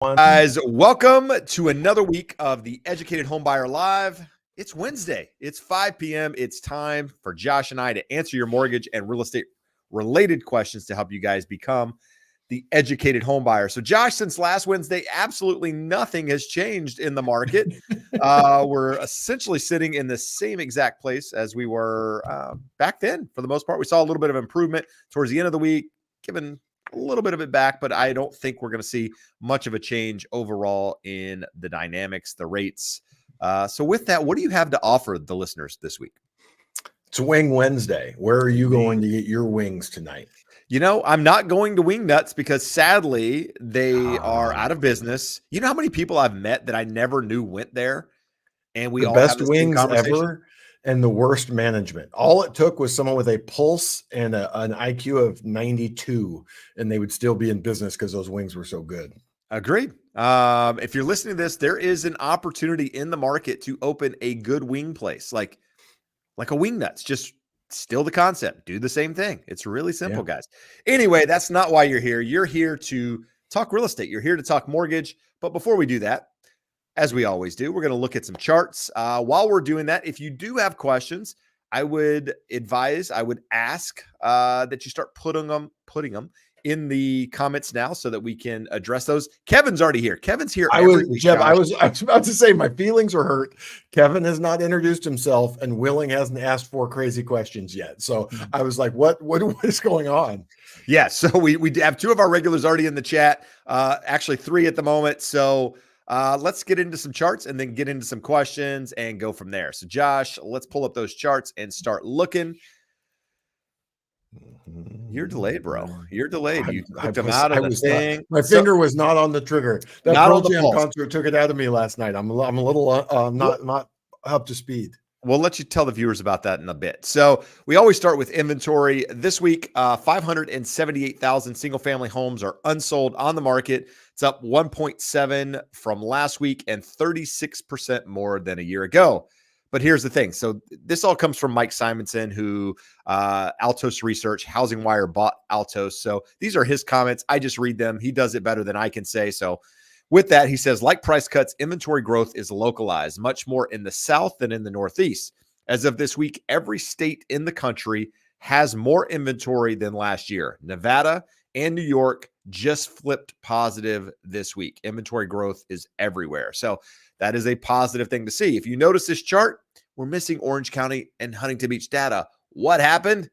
Guys, welcome to another week of the Educated Homebuyer Live. It's Wednesday. It's 5 p.m. It's time for Josh and I to answer your mortgage and real estate related questions to help you guys become the educated homebuyer. So, Josh, since last Wednesday, absolutely nothing has changed in the market. We're essentially sitting in the same exact place as we were back then. For the most part, we saw a little bit of improvement towards the end of the week, given a little bit of it back, but I don't think we're going to see much of a change overall in the dynamics, the rates. So with that, what do you have to offer the listeners this week? It's Wing Wednesday. Where are you going to get your wings tonight? You know, I'm not going to Wing Nuts because sadly they are out of business. You know how many people I've met that I never knew went there? And we the all best have the wings same conversation ever and the worst management. All it took was someone with a pulse and an IQ of 92, and they would still be in business because those wings were so good. Agreed. If you're listening to this, there is an opportunity in the market to open a good wing place, like a Wing Nuts. Just still the concept. Do the same thing. It's really simple, guys. Anyway, that's not why you're here. You're here to talk real estate. You're here to talk mortgage. But before we do that, as we always do, we're going to look at some charts. While we're doing that, if you do have questions, I would ask that you start putting them in the comments now so that we can address those. Kevin's already here. Kevin's here. I was about to say my feelings are hurt. Kevin has not introduced himself, and Willing hasn't asked 4 crazy questions yet. So I was like, what is going on? Yeah. So we have 2 of our regulars already in the chat. Actually 3 at the moment. So let's get into some charts and then get into some questions and go from there. So Josh, let's pull up those charts and start looking. You're delayed, bro. You're delayed. You took them out of the thing. My finger was not on the trigger. That Pearl Jam concert took it out of me last night. I'm a little not up to speed. We'll let you tell the viewers about that in a bit. So we always start with inventory. This week, 578,000 single-family homes are unsold on the market. It's up 1.7 from last week and 36% more than a year ago. But here's the thing. So this all comes from Mike Simonson, who Altos Research, Housing Wire bought Altos. So these are his comments. I just read them. He does it better than I can say. So with that, he says, like price cuts, inventory growth is localized, much more in the South than in the Northeast. As of this week, every state in the country has more inventory than last year. Nevada and New York just flipped positive this week. Inventory growth is everywhere. So that is a positive thing to see. If you notice this chart, we're missing Orange County and Huntington Beach data. What happened?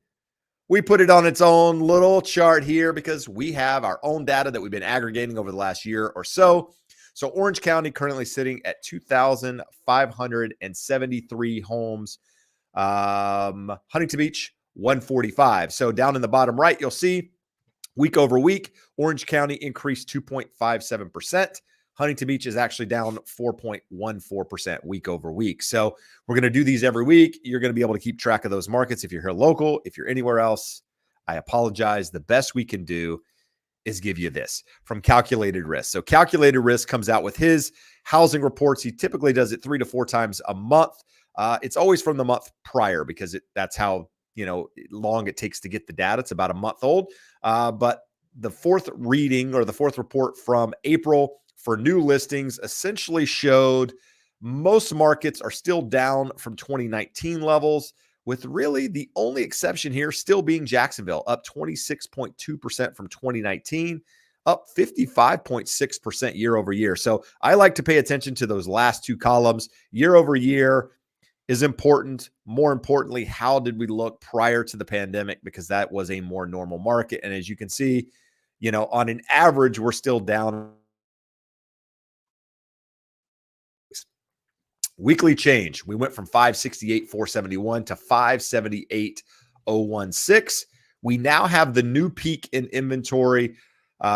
We put it on its own little chart here because we have our own data that we've been aggregating over the last year or so. So Orange County currently sitting at 2,573 homes. Huntington Beach, 145. So down in the bottom right, you'll see week over week, Orange County increased 2.57%. Huntington Beach is actually down 4.14% week over week. So we're going to do these every week. You're going to be able to keep track of those markets. If you're here local, if you're anywhere else, I apologize. The best we can do is give you this from Calculated Risk. So Calculated Risk comes out with his housing reports. He typically does it 3 to 4 times a month. It's always from the month prior because that's how long it takes to get the data. It's about a month old. But the 4th reading or the 4th report from April for new listings essentially showed most markets are still down from 2019 levels, with really the only exception here still being Jacksonville, up 26.2% from 2019, up 55.6% year over year. So I like to pay attention to those last 2 columns. Year over year is important. More importantly, how did we look prior to the pandemic? Because that was a more normal market. And as you can see, on an average, we're still down. Weekly change, we went from 568,471 to 578,016. We now have the new peak in inventory,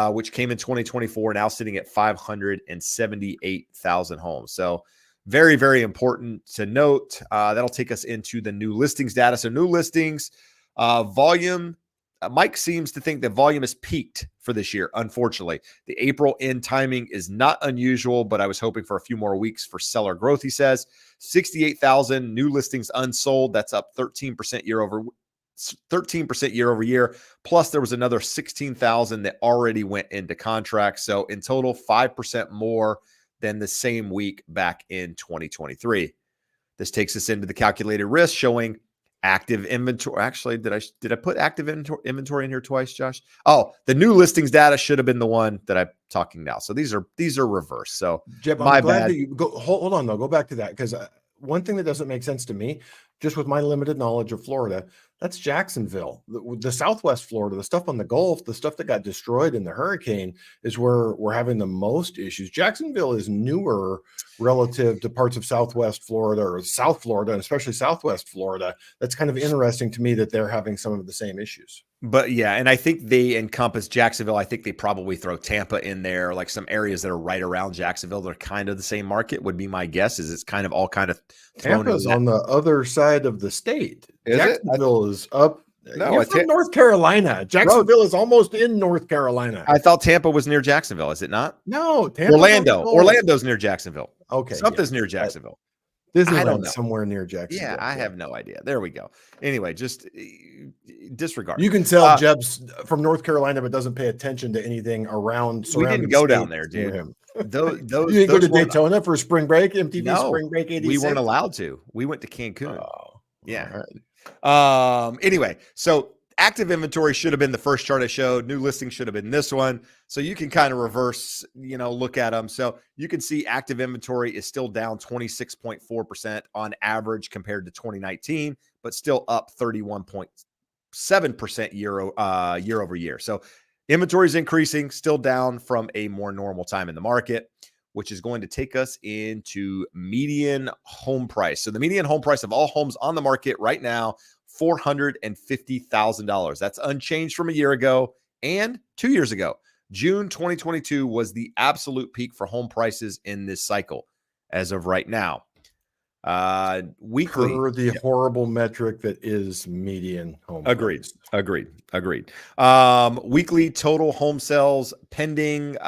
which came in 2024, now sitting at 578,000 homes. So very, very important to note. That'll take us into the new listings data. So new listings volume. Mike seems to think that volume has peaked for this year. Unfortunately, the April end timing is not unusual, but I was hoping for a few more weeks for seller growth. He says 68,000 new listings unsold. That's up 13% year over 13% year over year. Plus, there was another 16,000 that already went into contracts. So in total, 5% more than the same week back in 2023. This takes us into the calculated risk showing active inventory. Actually, did I put active inventory in here twice, Josh? Oh, the new listings data should have been the one that I'm talking now. So these are reversed. So Jeb, I'm glad that you go. Hold on, though. Go back to that, because one thing that doesn't make sense to me, just with my limited knowledge of Florida, that's Jacksonville. The Southwest Florida, the stuff on the Gulf, the stuff that got destroyed in the hurricane is where we're having the most issues. Jacksonville is newer relative to parts of Southwest Florida or South Florida, and especially Southwest Florida. That's kind of interesting to me that they're having some of the same issues. But yeah, and I think they encompass Jacksonville. I think they probably throw Tampa in there, like some areas that are right around Jacksonville. They're kind of the same market, would be my guess. Is it's kind of all kind of thrown Tampa's on the other side of the state. Jacksonville is up. No, You're from North Carolina. Jacksonville is almost in North Carolina. I thought Tampa was near Jacksonville. Is it not? No, Tampa. Orlando's near Jacksonville. Okay, something's near Jacksonville. Disneyland somewhere near Jacksonville. Yeah, I have no idea. There we go. Anyway, just disregard. You can tell Jeb's from North Carolina, but doesn't pay attention to anything around. We didn't go down there, dude. Those you didn't go to Daytona for spring break, MTV Spring Break 86? We weren't allowed to. We went to Cancun. Oh, yeah. Right. Anyway, so active inventory should have been the first chart I showed. New listing should have been this one. So you can kind of reverse, look at them. So you can see active inventory is still down 26.4% on average compared to 2019, but still up 31.7% year over year. So inventory is increasing, still down from a more normal time in the market, which is going to take us into median home price. So the median home price of all homes on the market right now, $450,000. That's unchanged from a year ago and 2 years ago. June 2022 was the absolute peak for home prices in this cycle as of right now. Weekly, per the horrible metric that is median home price. Agreed. Weekly total home sales pending,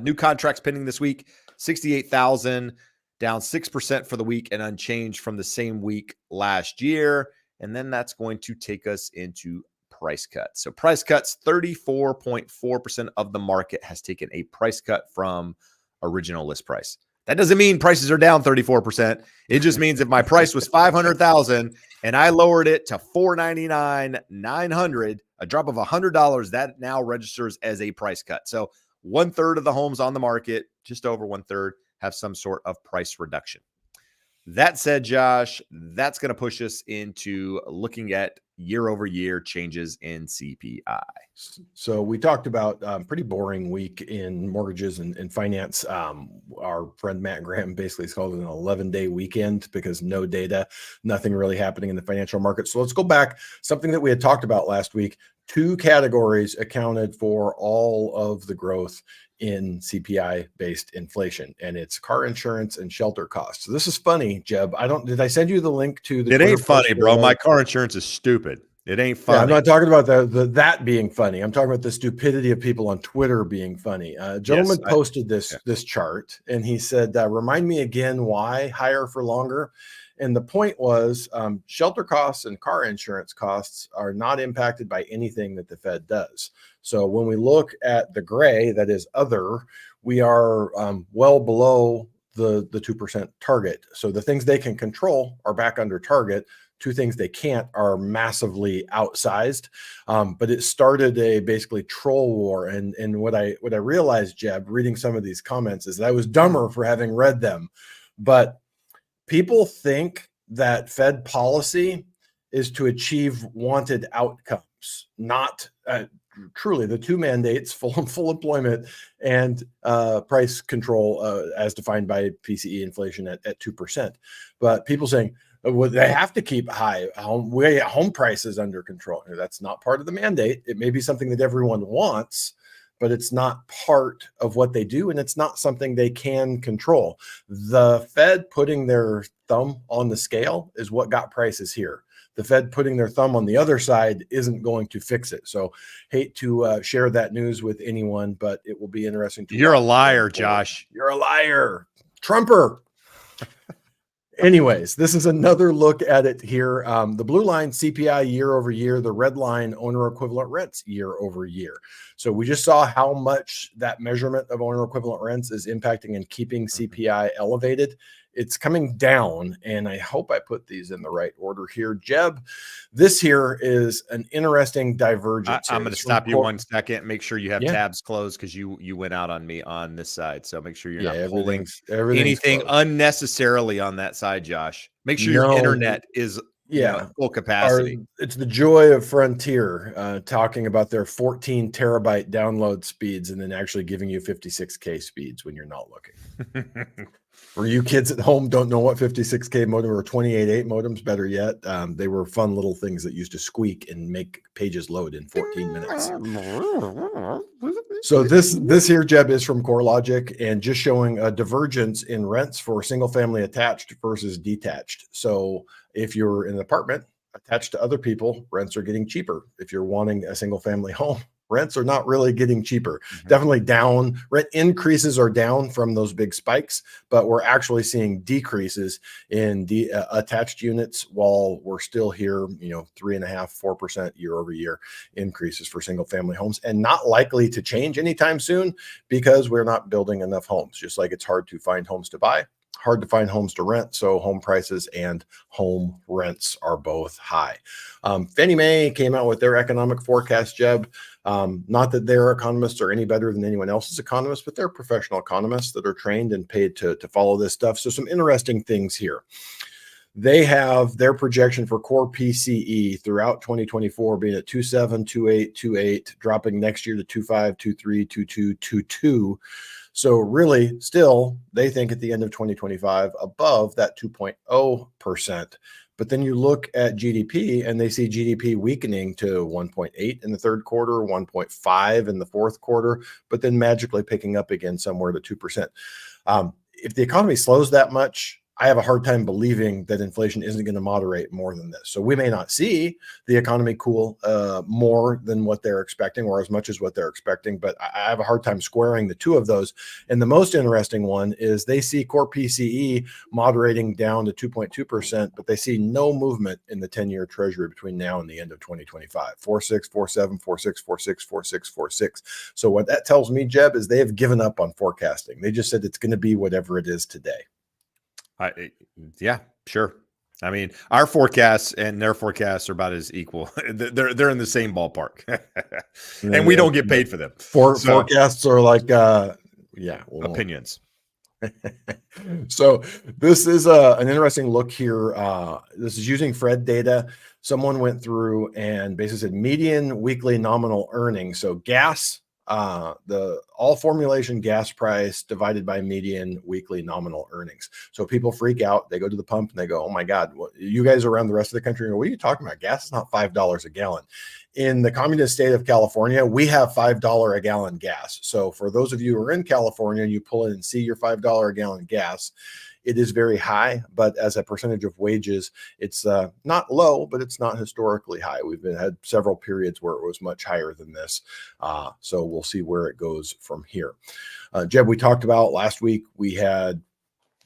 new contracts pending this week, 68,000, down 6% for the week and unchanged from the same week last year. And then that's going to take us into price cuts. So price cuts, 34.4% of the market has taken a price cut from original list price. That doesn't mean prices are down 34%. It just means if my price was $500,000 and I lowered it to $499,900, a drop of $100, that now registers as a price cut. So 1/3 of the homes on the market, just over 1/3, have some sort of price reduction. That said, Josh, that's going to push us into looking at year-over-year changes in CPI. So we talked about pretty boring week in mortgages and finance. Our friend Matt Graham basically called it an 11-day weekend because no data, nothing really happening in the financial market. So let's go back. Something that we had talked about last week, 2 categories accounted for all of the growth in CPI-based inflation, and it's car insurance and shelter costs. So this is funny, Jeb. Did I send you the link to the? It ain't funny, bro. My car insurance is stupid. It ain't funny. Yeah, I'm not talking about that being funny. I'm talking about the stupidity of people on Twitter being funny. A gentleman posted this chart, and he said, "Remind me again why higher for longer." And the point was shelter costs and car insurance costs are not impacted by anything that the Fed does. So when we look at the gray, that is other, we are well below the 2% target. So the things they can control are back under target. 2 things they can't are massively outsized. But it started a basically troll war. And what I realized, Jeb, reading some of these comments is that I was dumber for having read them. But people think that Fed policy is to achieve wanted outcomes, not truly the 2 mandates, full employment and price control as defined by PCE inflation at 2%. But people saying, well, they have to keep high home prices under control. That's not part of the mandate. It may be something that everyone wants, but it's not part of what they do, and it's not something they can control. The Fed putting their thumb on the scale is what got prices here. The Fed putting their thumb on the other side isn't going to fix it. So hate to share that news with anyone, but it will be interesting to You're a liar, Josh. You're a liar. Trumper. Anyways, this is another look at it here. The blue line CPI year over year, the red line owner equivalent rents year over year. So we just saw how much that measurement of owner equivalent rents is impacting and keeping CPI elevated. It's coming down, and I hope I put these in the right order here. Jeb, this here is an interesting divergence. I'm going to stop you 1 second. Make sure you have tabs closed because you went out on me on this side. So make sure you're not pulling anything closed unnecessarily on that side, Josh. Make sure your internet is full capacity. It's the joy of Frontier talking about their 14 terabyte download speeds and then actually giving you 56K speeds when you're not looking. For you kids at home don't know what 56K modem or 28.8 modems, better yet, they were fun little things that used to squeak and make pages load in 14 minutes. So this here, Jeb, is from CoreLogic and just showing a divergence in rents for single family attached versus detached. So if you're in an apartment attached to other people, rents are getting cheaper. If you're wanting a single family home, rents are not really getting cheaper. Definitely down. Rent increases are down from those big spikes, but we're actually seeing decreases in attached units while we're still here, 3.5%, 4% year over year increases for single family homes, and not likely to change anytime soon because we're not building enough homes. Just like it's hard to find homes to buy, hard to find homes to rent. So home prices and home rents are both high. Fannie Mae came out with their economic forecast, Jeb. Not that their economists are any better than anyone else's economists, but they're professional economists that are trained and paid to follow this stuff. So some interesting things here. They have their projection for core PCE throughout 2024 being at 2.7, 2.8, 2.8, dropping next year to 2.5, 2.3, 2.2, 2.2. So really, still, they think at the end of 2025 above that 2.0%. But then you look at GDP and they see GDP weakening to 1.8 in the third quarter, 1.5 in the fourth quarter, but then magically picking up again somewhere to 2%. If the economy slows that much, I have a hard time believing that inflation isn't going to moderate more than this. So we may not see the economy cool more than what they're expecting or as much as what they're expecting, but I have a hard time squaring the two of those. And the most interesting one is they see core PCE moderating down to 2.2%, but they see no movement in the 10-year treasury between now and the end of 2025. 4.6, 4.7, 4.6, 4.6, 4.6, 4.6. So what that tells me, Jeb, is they have given up on forecasting. They just said it's going to be whatever it is today. Yeah, sure. I mean, our forecasts and their forecasts are about as equal. They're in the same ballpark, and we don't get paid for them. Forecasts are like, opinions. So this is an interesting look here. This is using Fred data. Someone went through and basically said median weekly nominal earnings. So gas. The all formulation gas price divided by median weekly nominal earnings. So people freak out. They go to the pump and they go, "Oh my God, you guys around the rest of the country go, what are you talking about? Gas is not $5 a gallon." In the communist state of California, we have $5 a gallon gas. So for those of you who are in California, you pull in and see your $5 a gallon gas. It is very high, but as a percentage of wages, it's not low, but it's not historically high. We've had several periods where it was much higher than this. So we'll see where it goes from here. Jeb, we talked about last week, we had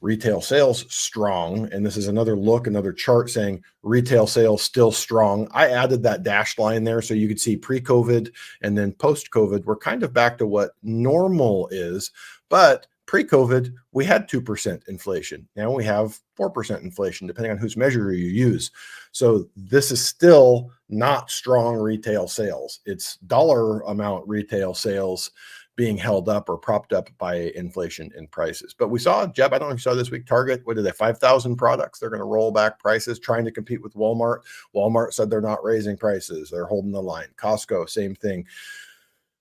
retail sales strong. And this is another chart saying retail sales still strong. I added that dashed line there so you could see pre-COVID and then post-COVID, we're kind of back to what normal is, but pre-COVID, we had 2% inflation. Now we have 4% inflation, depending on whose measure you use. So this is still not strong retail sales. It's dollar amount retail sales being held up or propped up by inflation in prices. But we saw, Jeb, I don't know if you saw this week, Target, what did they, 5,000 products? They're going to roll back prices, trying to compete with Walmart. Walmart said they're not raising prices. They're holding the line. Costco, same thing.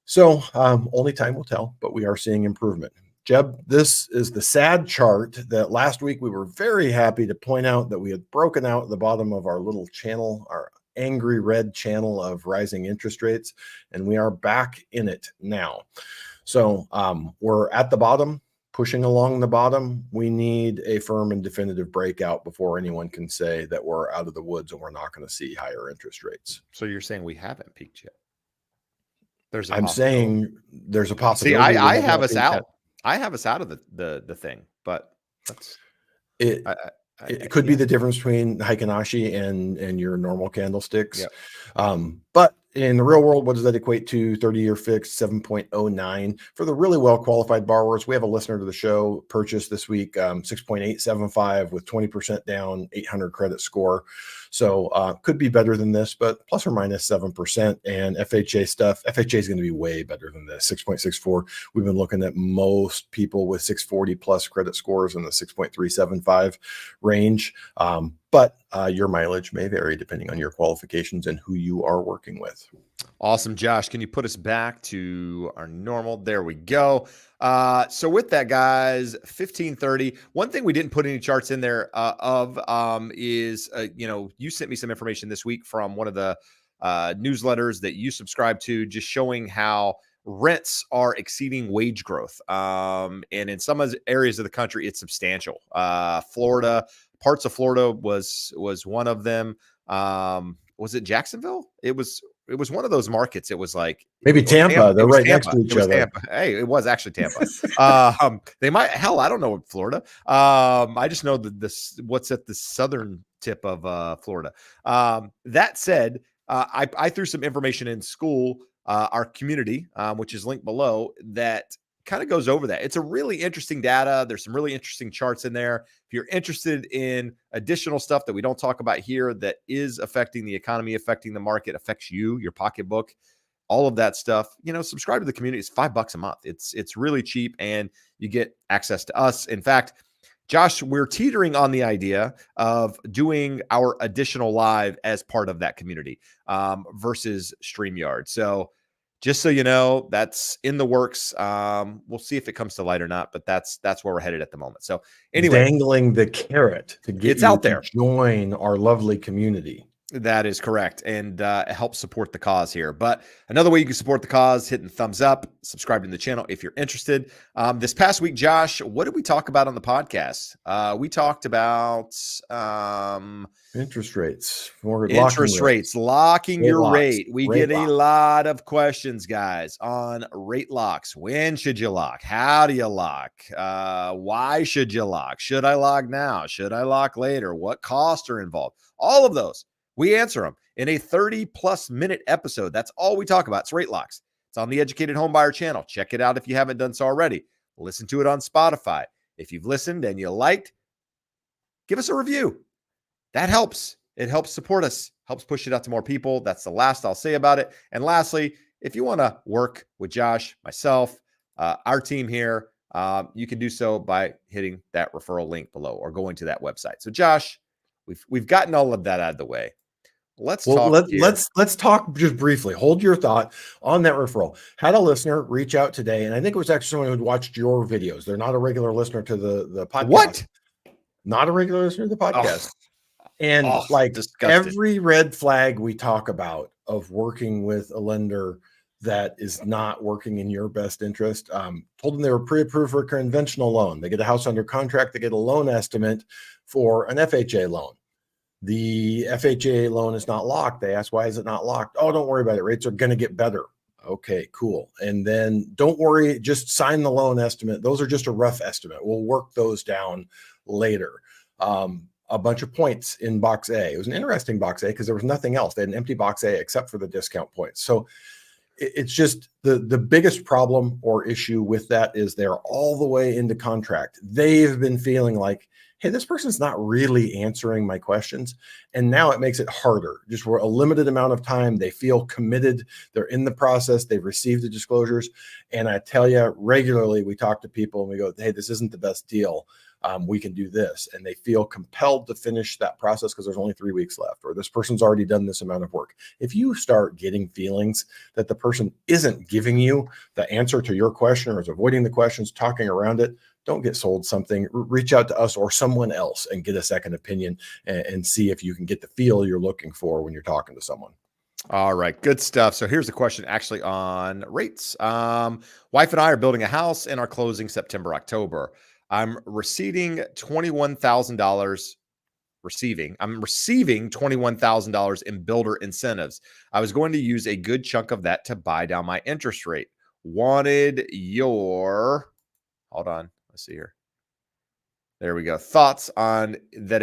So only time will tell, but we are seeing improvement. Jeb, this is the sad chart that last week we were very happy to point out that we had broken out at the bottom of our little channel, our angry red channel of rising interest rates, and we are back in it now. So we're at the bottom, pushing along the bottom. We need a firm and definitive breakout before anyone can say that we're out of the woods and we're not going to see higher interest rates. So you're saying we haven't peaked yet? I'm saying there's a possibility. See, I have us out. I have us out of the thing, but that's it. It could be the difference between Heikinashi and your normal candlesticks. Yep. But in the real world, what does that equate to? 30-year fixed 7.09 for the really well qualified borrowers. We have a listener to the show purchased this week 6.875 with 20% down, 800 credit score. So could be better than this, but plus or minus 7%. And FHA stuff, FHA is going to be way better than this, 6.64. We've been looking at most people with 640 plus credit scores in the 6.375 range. But your mileage may vary depending on your qualifications and who you are working with. Awesome, Josh. Can you put us back to our normal? There we go. So with that, guys, 1530. One thing we didn't put any charts in there is, you sent me some information this week from one of the newsletters that you subscribe to, just showing how rents are exceeding wage growth. And in some areas of the country, it's substantial. Florida, parts of Florida was one of them. Was it Jacksonville? It was one of those markets. It was like maybe Tampa. They're right next to each other. Tampa. Hey, it was actually Tampa. They might. Hell, I don't know Florida. I just know what's at the southern tip of Florida. That said, I threw some information in school, our community, which is linked below, that kind of goes over that. It's a really interesting data. There's some really interesting charts in there. If you're interested in additional stuff that we don't talk about here that is affecting the economy, affecting the market, affects you, your pocketbook, all of that stuff, subscribe to the community. It's $5 a month. It's really cheap, and you get access to us. In fact, Josh, we're teetering on the idea of doing our additional live as part of that community versus StreamYard. So just so you know, that's in the works. We'll see if it comes to light or not, but that's where we're headed at the moment. So anyway, dangling the carrot to get it's out there. Join our lovely community. That is correct, and help support the cause here. But another way you can support the cause, hitting thumbs up, subscribing to the channel if you're interested. This past week, Josh, what did we talk about on the podcast? We talked about interest rates. Locking your rate. We get a lot of questions, guys, on rate locks. When should you lock? How do you lock? Why should you lock? Should I lock now? Should I lock later? What costs are involved? All of those. We answer them in a 30-plus minute episode. That's all we talk about. It's rate locks. It's on the Educated Homebuyer channel. Check it out if you haven't done so already. Listen to it on Spotify. If you've listened and you liked, give us a review. That helps. It helps support us, helps push it out to more people. That's the last I'll say about it. And lastly, if you want to work with Josh, myself, our team here, you can do so by hitting that referral link below or going to that website. So Josh, we've gotten all of that out of the way. Let's talk just briefly. Hold your thought on that referral. Had a listener reach out today, and I think it was actually someone who'd watched your videos. They're not a regular listener to the podcast. What? Not a regular listener to the podcast. Disgusting. Every red flag we talk about of working with a lender that is not working in your best interest, told them they were pre-approved for a conventional loan. They get a house under contract. They get a loan estimate for an FHA loan. The FHA loan is not locked. They ask, why is it not locked? Oh, don't worry about it. Rates are going to get better. Okay, cool. And then don't worry, just sign the loan estimate. Those are just a rough estimate. We'll work those down later. A bunch of points in box A. It was an interesting box A because there was nothing else. They had an empty box A except for the discount points. So it's just the biggest problem or issue with that is they're all the way into contract. They've been feeling like, hey, this person's not really answering my questions. And now it makes it harder. Just for a limited amount of time, they feel committed. They're in the process. They've received the disclosures. And I tell you, regularly, we talk to people and we go, hey, this isn't the best deal. We can do this. And they feel compelled to finish that process because there's only 3 weeks left, or this person's already done this amount of work. If you start getting feelings that the person isn't giving you the answer to your question or is avoiding the questions, talking around it, don't get sold something. Reach out to us or someone else and get a second opinion and see if you can get the feel you're looking for when you're talking to someone. All right, good stuff. So here's the question actually on rates. Wife and I are building a house and are closing September, October. I'm receiving $21,000. I'm receiving $21,000 in builder incentives. I was going to use a good chunk of that to buy down my interest rate. Hold on. Let's see here. There we go. Thoughts on that?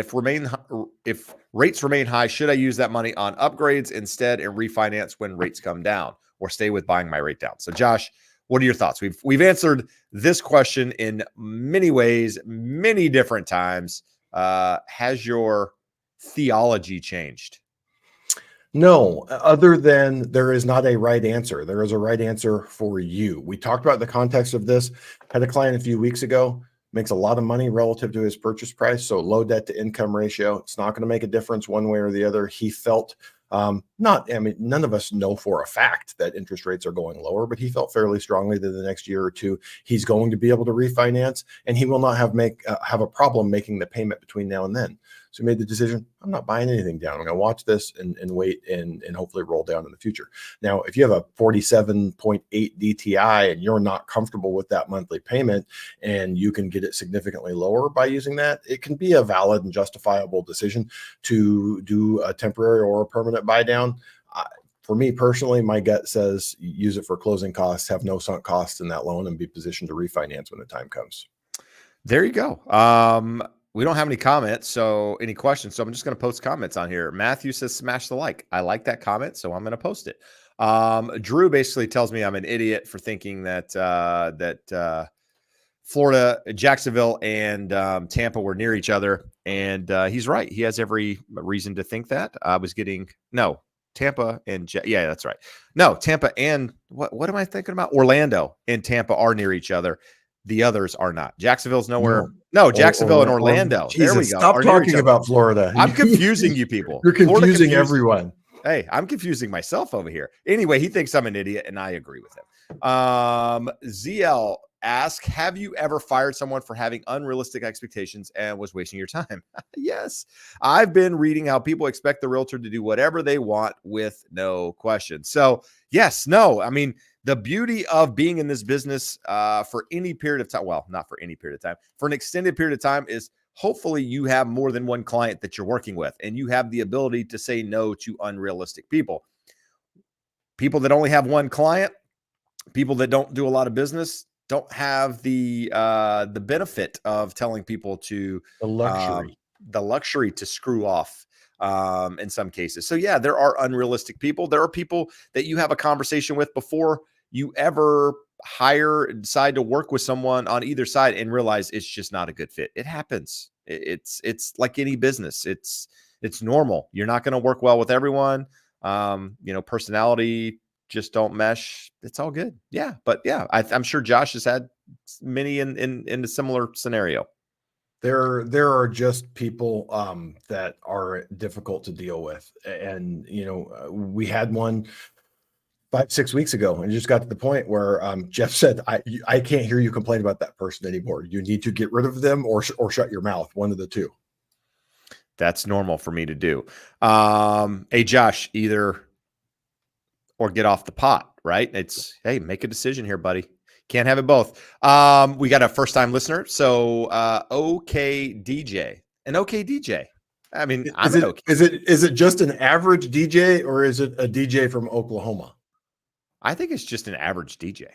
If rates remain high, should I use that money on upgrades instead and refinance when rates come down, or stay with buying my rate down? So, Josh, what are your thoughts? We've answered this question in many ways, many different times. Has your theology changed? No, other than there is not a right answer. There is a right answer for you. We talked about the context of this. Had a client a few weeks ago, makes a lot of money relative to his purchase price. So low debt to income ratio. It's not going to make a difference one way or the other. He felt none of us know for a fact that interest rates are going lower, but he felt fairly strongly that the next year or two, he's going to be able to refinance and he will not have a problem making the payment between now and then. So he made the decision, I'm not buying anything down. I'm going to watch this and wait and hopefully roll down in the future. Now, if you have a 47.8 DTI and you're not comfortable with that monthly payment and you can get it significantly lower by using that, it can be a valid and justifiable decision to do a temporary or a permanent buy down. For me personally, my gut says use it for closing costs, have no sunk costs in that loan, and be positioned to refinance when the time comes. There you go. We don't have any comments, so any questions. So I'm just going to post comments on here. Matthew says, smash the like. I like that comment, so I'm going to post it. Drew basically tells me I'm an idiot for thinking that Florida, Jacksonville, and Tampa were near each other. And he's right. He has every reason to think that. Tampa and yeah, that's right. No, Tampa and what am I thinking about? Orlando and Tampa are near each other. The others are not. Jacksonville's nowhere. No, Jacksonville and Orlando. Jesus, there we go. Stop talking about Florida. I'm confusing you people. You're confusing everyone. Hey, I'm confusing myself over here. Anyway, he thinks I'm an idiot, and I agree with him. ZL asks, have you ever fired someone for having unrealistic expectations and was wasting your time? Yes. I've been reading how people expect the realtor to do whatever they want with no question. So, yes, no. I mean, the beauty of being in this business for any period of time, well, not for any period of time, for an extended period of time is hopefully you have more than one client that you're working with, and you have the ability to say no to unrealistic people. People that only have one client, people that don't do a lot of business, don't have the benefit of telling people to the luxury to screw off in some cases. So yeah, there are unrealistic people. There are people that you have a conversation with before you ever decide to work with someone on either side and realize it's just not a good fit. It happens. It's like any business. It's normal. You're not going to work well with everyone. Personality just don't mesh. It's all good. Yeah. But yeah, I'm sure Josh has had many in a similar scenario. There are just people that are difficult to deal with. And, we had one 5-6 weeks ago, and it just got to the point where Jeff said, I can't hear you complain about that person anymore. You need to get rid of them or shut your mouth, one of the two. That's normal for me to do. Hey, Josh, either or get off the pot, right? It's, hey, make a decision here, buddy. Can't have it both. We got a first-time listener. So OK DJ. An OK DJ. I mean, is it just an average DJ, or is it a DJ from Oklahoma? I think it's just an average DJ.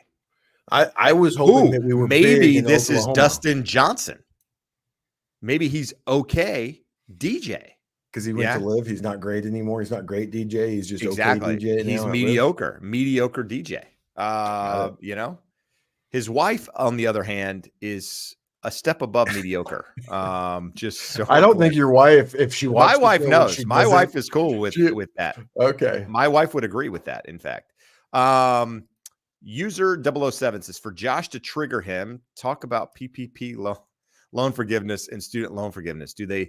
I was hoping that we were maybe this Oklahoma. Is Dustin Johnson. Maybe he's okay DJ. Because he went to live. He's not great anymore. He's not great DJ. He's just exactly. Okay DJ. He's mediocre DJ. His wife, on the other hand, is a step above mediocre. Just so I don't think your wife, if she watched my wife knows. My wife is cool with that. Okay. My wife would agree with that, in fact. User 007 says, for Josh to trigger him, talk about PPP loan forgiveness and student loan forgiveness. Do they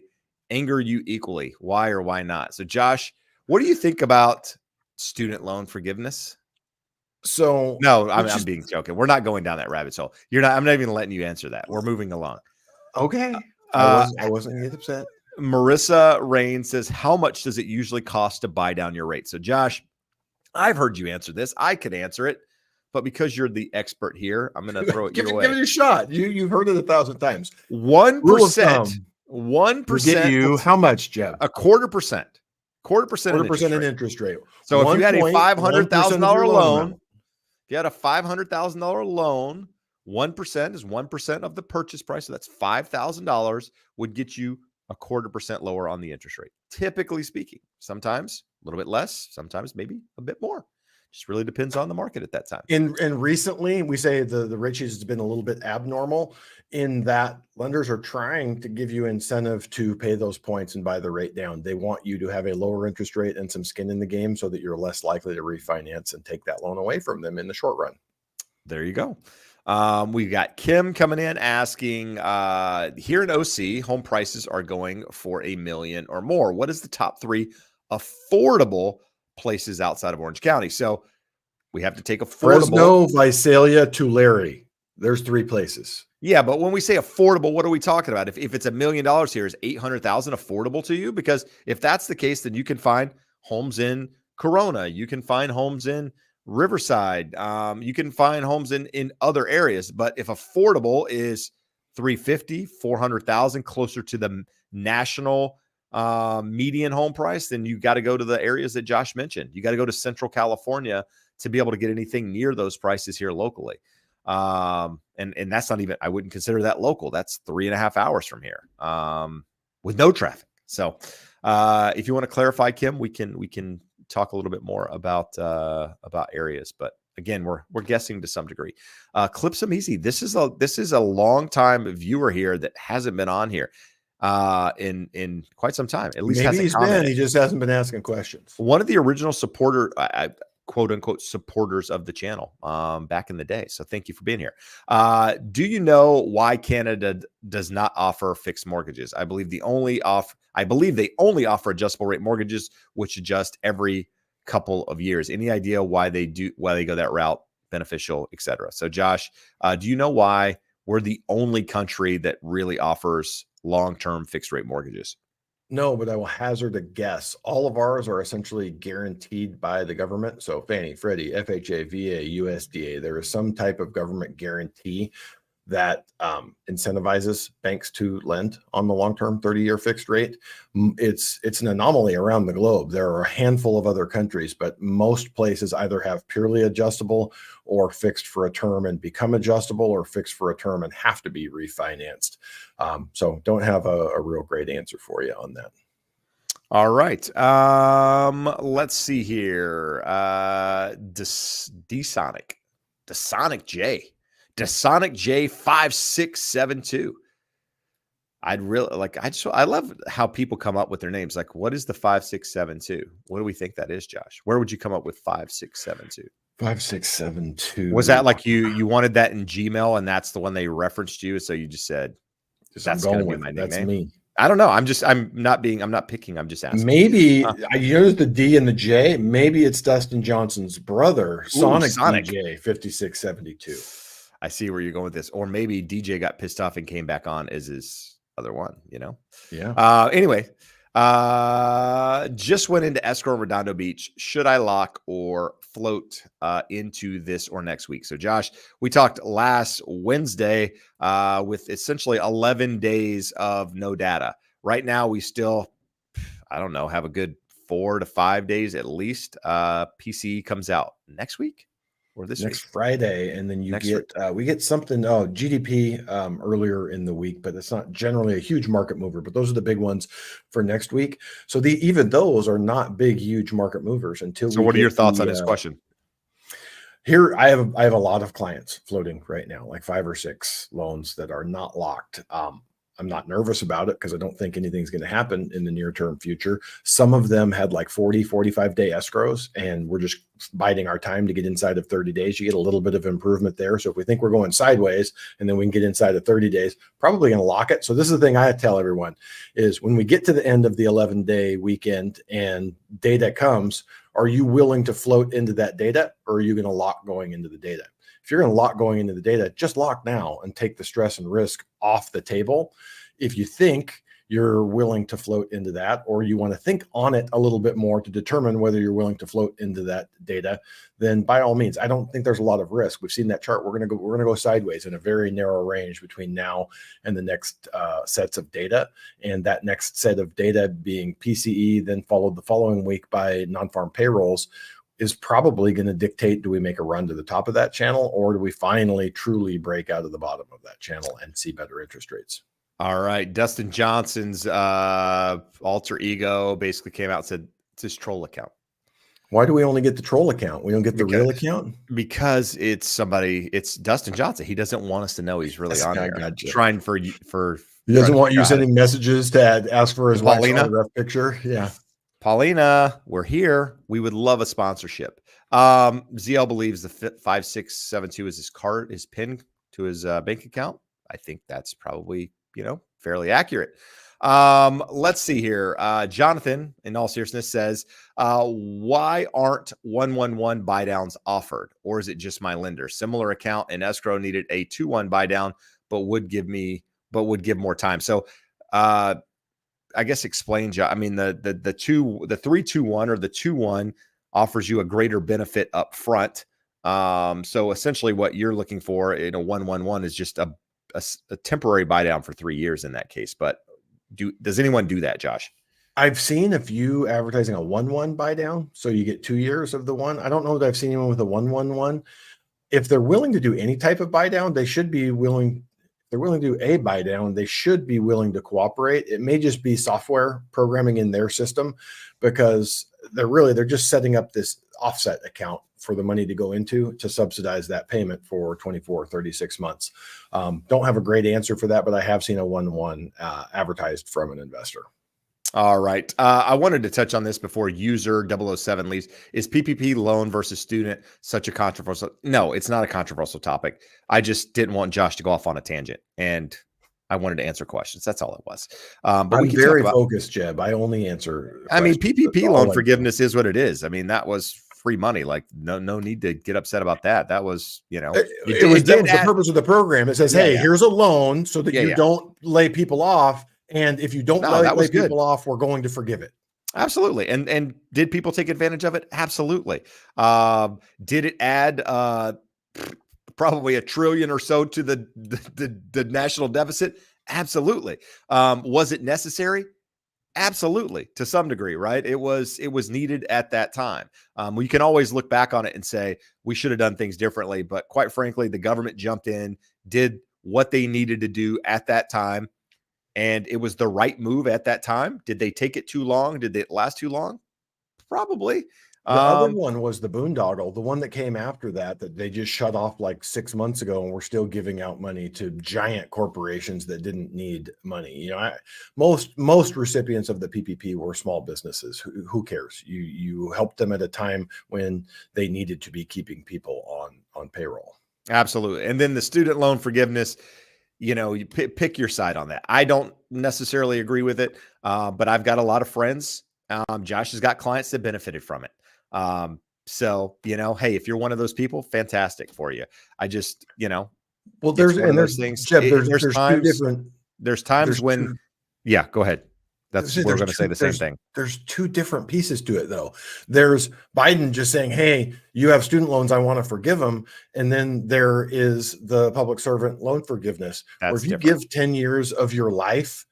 anger you equally? Why or why not? So Josh, what do you think about student loan forgiveness? So no, I'm being joking. We're not going down that rabbit hole. I'm not even letting you answer that. We're moving along. Okay. I wasn't going to get upset. Marissa Rain says, how much does it usually cost to buy down your rate? So Josh, I've heard you answer this. I could answer it, but because you're the expert here, I'm going to throw it your way. Give it a shot. You've heard it 1,000 times. 1%. 1%. Get you how much, Jeb? A 1/4%. 1/4% in interest rate. So if you had a $500,000 loan, if you had a $500,000 loan, 1% is 1% of the purchase price. So that's $5,000 would get you 0.25% lower on the interest rate. Typically speaking, sometimes a little bit less, sometimes maybe a bit more. Just really depends on the market at that time. And recently, we say the rate change has been a little bit abnormal in that lenders are trying to give you incentive to pay those points and buy the rate down. They want you to have a lower interest rate and some skin in the game so that you're less likely to refinance and take that loan away from them in the short run. There you go. We got Kim coming in asking, here in OC, home prices are going for $1 million or more. What is the top 3 affordable places outside of Orange County? So we have to take affordable. Fresno, Visalia, Tulare. There's 3 places. Yeah, but when we say affordable, what are we talking about? If it's $1 million here, is $800,000 affordable to you? Because if that's the case, then you can find homes in Corona. You can find homes in Riverside. You can find homes in other areas. But if affordable is $350,000, $400,000, closer to the national median home price, then you got to go to the areas that Josh mentioned. You got to go to Central California to be able to get anything near those prices here locally. And that's not even, I wouldn't consider that local. That's 3.5 hours from here, with no traffic. So, if you want to clarify, Kim, we can talk a little bit more about areas, but again, we're guessing to some degree. Clipsum Easy. This is a long time viewer here that hasn't been on here, in quite some time. At least maybe he's been, he just hasn't been asking questions. One of the original quote unquote supporters of the channel back in the day. So thank you for being here. Do you know why Canada does not offer fixed mortgages? I believe they only offer adjustable rate mortgages, which adjust every couple of years. Any idea why they go that route? Beneficial, etc. So Josh, do you know why we're the only country that really offers long-term fixed rate mortgages? No, but I will hazard a guess. All of ours are essentially guaranteed by the government. So Fannie, Freddie, FHA, VA, USDA, there is some type of government guarantee that incentivizes banks to lend on the long-term 30-year fixed rate. It's an anomaly around the globe. There are a handful of other countries, but most places either have purely adjustable or fixed for a term and become adjustable, or fixed for a term and have to be refinanced. So don't have a real great answer for you on that. All right. Let's see here. Desonic J 5672. I love how people come up with their names. Like, what is the 5672? What do we think that is, Josh? Where would you come up with 5672? 5672. Was that like you wanted that in Gmail and that's the one they referenced you? So you just said, that's going to be my nickname. That's me. I don't know. I'm not picking. I'm just asking. Maybe I use the D and the J. Maybe it's Dustin Johnson's brother, Sonic DJ 5672. I see where you're going with this. Or maybe DJ got pissed off and came back on as his other one, Yeah. Anyway, just went into escrow in Redondo Beach. Should I lock or float into this or next week? So Josh, we talked last Wednesday with essentially 11 days of no data. Right now, we still, have a good 4 to 5 days at least. PCE comes out next week. Or this next week? Friday, and then we get something GDP earlier in the week, but it's not generally a huge market mover. But those are the big ones for next week. So even those are not big, huge market movers until. So, what are your thoughts on this question? Here, I have a lot of clients floating right now, like 5 or 6 loans that are not locked. I'm not nervous about it because I don't think anything's going to happen in the near term future. Some of them had like 40, 45 day escrows, and we're just biding our time to get inside of 30 days. You get a little bit of improvement there. So if we think we're going sideways and then we can get inside of 30 days, probably going to lock it. So this is the thing I tell everyone is when we get to the end of the 11-day weekend and data comes, are you willing to float into that data, or are you going to lock going into the data? If you're going to lock going into the data, just lock now and take the stress and risk off the table. If you think you're willing to float into that, or you want to think on it a little bit more to determine whether you're willing to float into that data, then by all means, I don't think there's a lot of risk. We've seen that chart. We're going to go sideways in a very narrow range between now and the next sets of data. And that next set of data being PCE, then followed the following week by non-farm payrolls. is probably going to dictate, do we make a run to the top of that channel, or do we finally truly break out of the bottom of that channel and see better interest rates? All right. Dustin Johnson's alter ego basically came out and said it's his troll account. Why do we only get the troll account? We don't get the real account? Because it's Dustin Johnson. He doesn't want us to know he's really on here. Trying for he doesn't want you sending messages to ask for his wife's autograph picture. Yeah. Paulina, we're here. We would love a sponsorship. ZL believes the 5672 is his pin to his bank account. I think that's probably, fairly accurate. Let's see here. Jonathan, in all seriousness, says, why aren't 111 buy downs offered? Or is it just my lender? Similar account and escrow needed a 2-1 buy down, but would give more time. So, I guess explain, John. I mean, the 3-2-1 or the 2-1 offers you a greater benefit up front. So essentially what you're looking for in a 1-1-1 is just a temporary buy down for 3 years in that case. But does anyone do that, Josh? I've seen a few advertising a 1-1 buy down, so you get 2 years of the one. I don't know that I've seen anyone with a 1-1-1. If they're willing to do any type of buy down, they should be willing. They're willing to do a buy down. They should be willing to cooperate. It may just be software programming in their system, because they're just setting up this offset account for the money to go into to subsidize that payment for 24, 36 months. Don't have a great answer for that, but I have seen a 1-1 advertised from an investor. All right. I wanted to touch on this before user 007 leaves. Is PPP loan versus student such a controversial? No, it's not a controversial topic. I just didn't want Josh to go off on a tangent, and I wanted to answer questions. That's all it was. But I'm very focused, Jeb. I only answer questions. I mean, PPP loan forgiveness is what it is. I mean, that was free money. Like no need to get upset about that. That was, it was the purpose of the program. It says, hey, here's a loan so that you don't lay people off. And if you don't lay people off, we're going to forgive it. Absolutely. And did people take advantage of it? Absolutely. Did it add probably $1 trillion or so to the national deficit? Absolutely. Was it necessary? Absolutely, to some degree, right? It was needed at that time. We can always look back on it and say we should have done things differently, but quite frankly, the government jumped in, did what they needed to do at that time, and it was the right move at that time. Did they take it too long? Did it last too long? Probably. The other one was the boondoggle, the one that came after that they just shut off like 6 months ago, and we're still giving out money to giant corporations that didn't need money. Most recipients of the PPP were small businesses. Who cares? You helped them at a time when they needed to be keeping people on payroll. Absolutely. And then the student loan forgiveness, you pick your side on that. I don't necessarily agree with it, but I've got a lot of friends. Josh has got clients that benefited from it. So, hey, if you're one of those people, fantastic for you. I just, well, there's things. Jeb, there's times when, yeah, go ahead. We're going to say the same thing. There's two different pieces to it, though. There's Biden just saying, hey, you have student loans, I want to forgive them. And then there is the public servant loan forgiveness. Or if you give 10 years of your life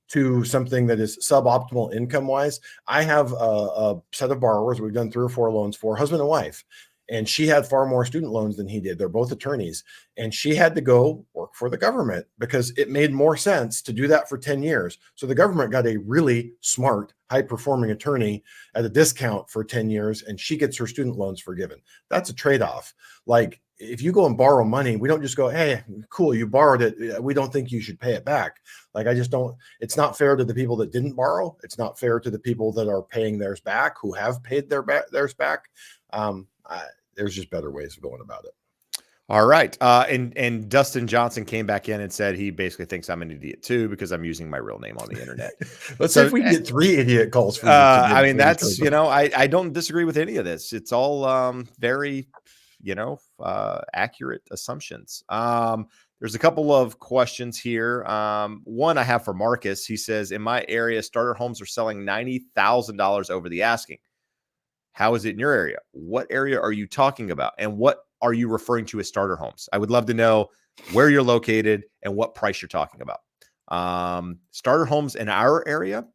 to something that is suboptimal income wise. I have a set of borrowers we've done 3 or 4 loans for, husband and wife, and she had far more student loans than he did. They're both attorneys, and she had to go work for the government because it made more sense to do that for 10 years. So the government got a really smart, high performing attorney at a discount for 10 years, and she gets her student loans forgiven. That's a trade-off. Like, if you go and borrow money, we don't just go, hey, cool, you borrowed it, we don't think you should pay it back. Like, I just don't, it's not fair to the people that didn't borrow. It's not fair to the people that are paying theirs back, who have paid theirs back. There's just better ways of going about it. All right. And Dustin Johnson came back in and said he basically thinks I'm an idiot too, because I'm using my real name on the internet. Let's see if we can get 3 idiot calls from you. I mean, that's, I don't disagree with any of this. It's all very, accurate assumptions. There's a couple of questions here. One I have for Marcus. He says, in my area, starter homes are selling $90,000 over the asking. How is it in your area? What area are you talking about? And what are you referring to as starter homes? I would love to know where you're located and what price you're talking about. Starter homes in our area,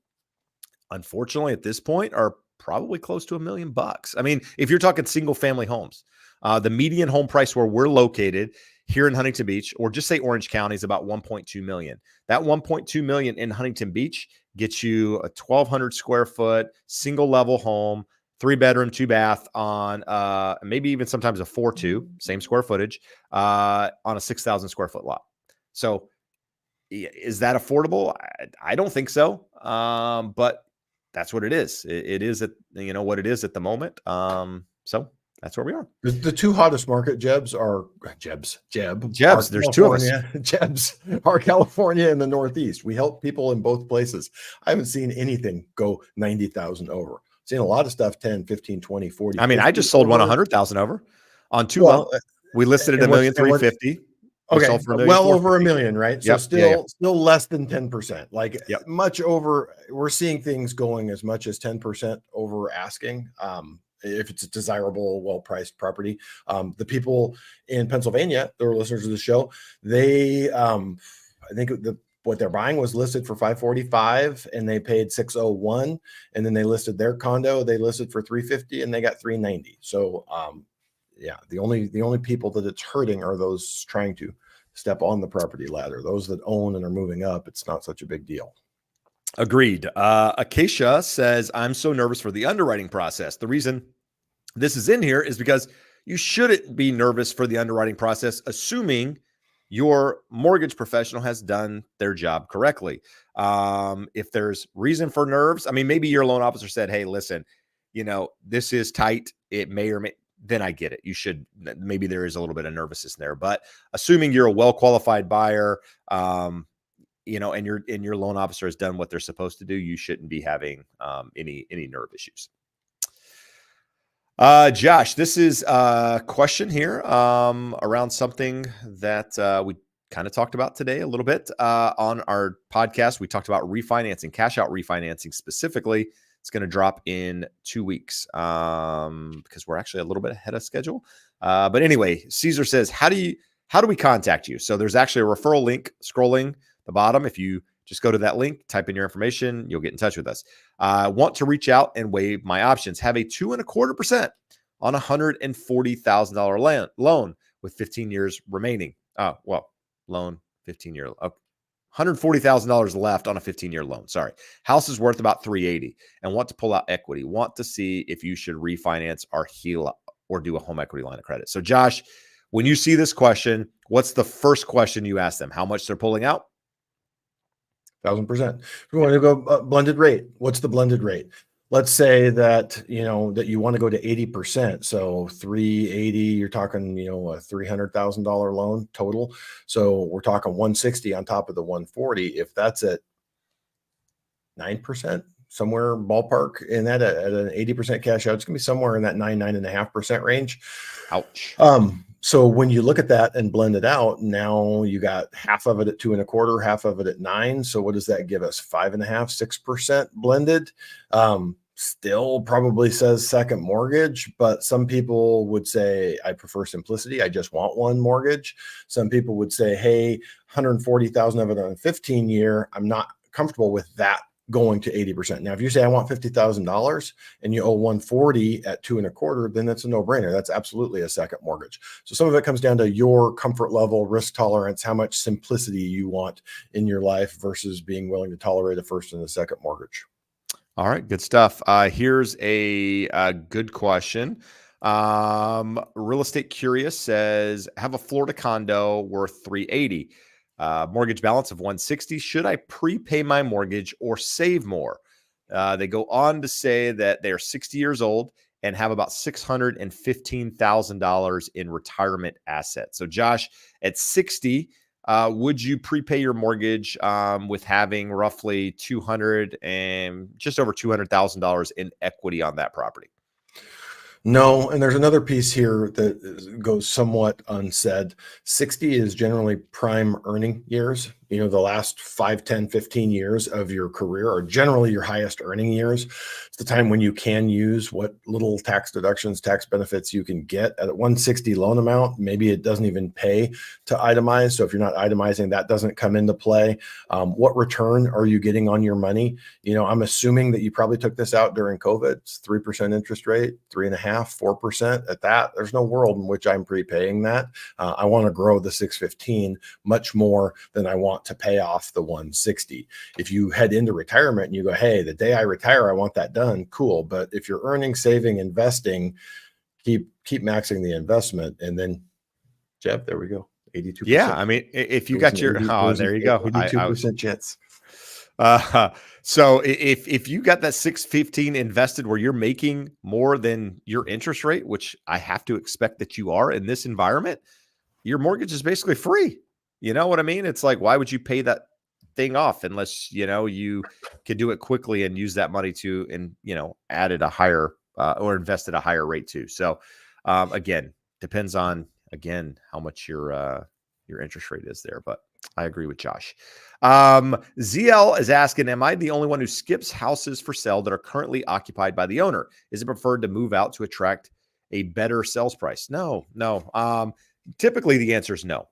unfortunately, at this point, are probably close to $1 million. I mean, if you're talking single family homes, the median home price where we're located here in Huntington Beach, or just say Orange County, is about 1.2 million. That 1.2 million in Huntington Beach gets you a 1,200 square foot single level home, 3-bedroom, 2-bath on maybe even sometimes a 4-2, same square footage, on a 6,000 square foot lot. So is that affordable? I don't think so. But that's what it is. It is what it is at the moment. So that's where we are. The two hottest market Jeb. There's two of us. Jebs are California and the Northeast. We help people in both places. I haven't seen anything go 90,000 over. Seen a lot of stuff 10, 15, 20, 40. I mean, I just sold one 100,000 over on 2 loans. We listed at $1,350,000. Okay, well over $1 million, right? So still less than 10%. Like much over. We're seeing things going as much as 10% over asking. If it's a desirable, well-priced property. The people in Pennsylvania, that are listeners of the show, they, I think what they're buying was listed for $545 and they paid $601, and then they listed their condo. They listed for $350 and they got $390. So, the only people that it's hurting are those trying to step on the property ladder. Those that own and are moving up, it's not such a big deal. Agreed. Acacia says, I'm so nervous for the underwriting process. The reason this is in here is because you shouldn't be nervous for the underwriting process, assuming your mortgage professional has done their job correctly. If there's reason for nerves, I mean, maybe your loan officer said, hey, listen, this is tight. It may or may, then I get it. You should, maybe there is a little bit of nervousness there, but assuming you're a well-qualified buyer, and your loan officer has done what they're supposed to do, you shouldn't be having any nerve issues. Josh, this is a question here around something that we kind of talked about today a little bit on our podcast. We talked about refinancing, cash out refinancing specifically. It's going to drop in 2 weeks because we're actually a little bit ahead of schedule. But anyway, Caesar says, how do we contact you? So there's actually a referral link scrolling the bottom. If you just go to that link, type in your information, you'll get in touch with us. I want to reach out and weigh my options. Have a 2.25% on $140,000 loan with 15 years remaining. Loan 15-year. $140,000 left on a 15-year loan. Sorry. House is worth about $380 and want to pull out equity. Want to see if you should refinance our HELOC or do a home equity line of credit. So Josh, when you see this question, what's the first question you ask them? How much they're pulling out? 1,000%. If we want to go blended rate, what's the blended rate? Let's say that, that you want to go to 80%. So 380, you're talking, a $300,000 loan total. So we're talking 160 on top of the 140. If that's at 9%, somewhere ballpark in that at an 80% cash out, it's gonna be somewhere in that 9.5% range. Ouch. So when you look at that and blend it out, now you got half of it at 2.25, half of it at 9. So what does that give us? 5.5%, 6% blended. Still probably says second mortgage, but some people would say, I prefer simplicity. I just want one mortgage. Some people would say, hey, 140,000 of it on a 15-year. I'm not comfortable with that going to 80%. Now, if you say I want $50,000 and you owe 140 at 2.25, then that's a no-brainer. That's absolutely a second mortgage. So some of it comes down to your comfort level, risk tolerance, how much simplicity you want in your life versus being willing to tolerate a first and a second mortgage. All right, good stuff. Here's a good question. Real Estate Curious says, have a Florida condo worth $380. Mortgage balance of $160. Should I prepay my mortgage or save more? They go on to say that they are 60 years old and have about $615,000 in retirement assets. So Josh, at 60, would you prepay your mortgage with having roughly $200 and just over $200,000 in equity on that property? No, and there's another piece here that goes somewhat unsaid. 60 is generally prime earning years. the last 5, 10, 15 years of your career are generally your highest earning years. It's the time when you can use what little tax deductions, tax benefits you can get at a 160 loan amount. Maybe it doesn't even pay to itemize. So if you're not itemizing, that doesn't come into play. What return are you getting on your money? I'm assuming that you probably took this out during COVID. It's 3% interest rate, 3.5%, 4%. At that, there's no world in which I'm prepaying that. I want to grow the 615 much more than I want to pay off the 160. If you head into retirement and you go, hey, the day I retire, I want that done, cool. But if you're earning, saving, investing, keep maxing the investment. And then, Jeb, there we go. 82%. Yeah. I mean, if you got your, there you go. 82% chance. So if you got that 615 invested where you're making more than your interest rate, which I have to expect that you are in this environment, your mortgage is basically free. You know what I mean? It's like, why would you pay that thing off unless, you can do it quickly and use that money to, and, add at a higher or invest at a higher rate too. So again, depends on, how much your interest rate is there, but I agree with Josh. ZL is asking, am I the only one who skips houses for sale that are currently occupied by the owner? Is it preferred to move out to attract a better sales price? No. Typically the answer is no.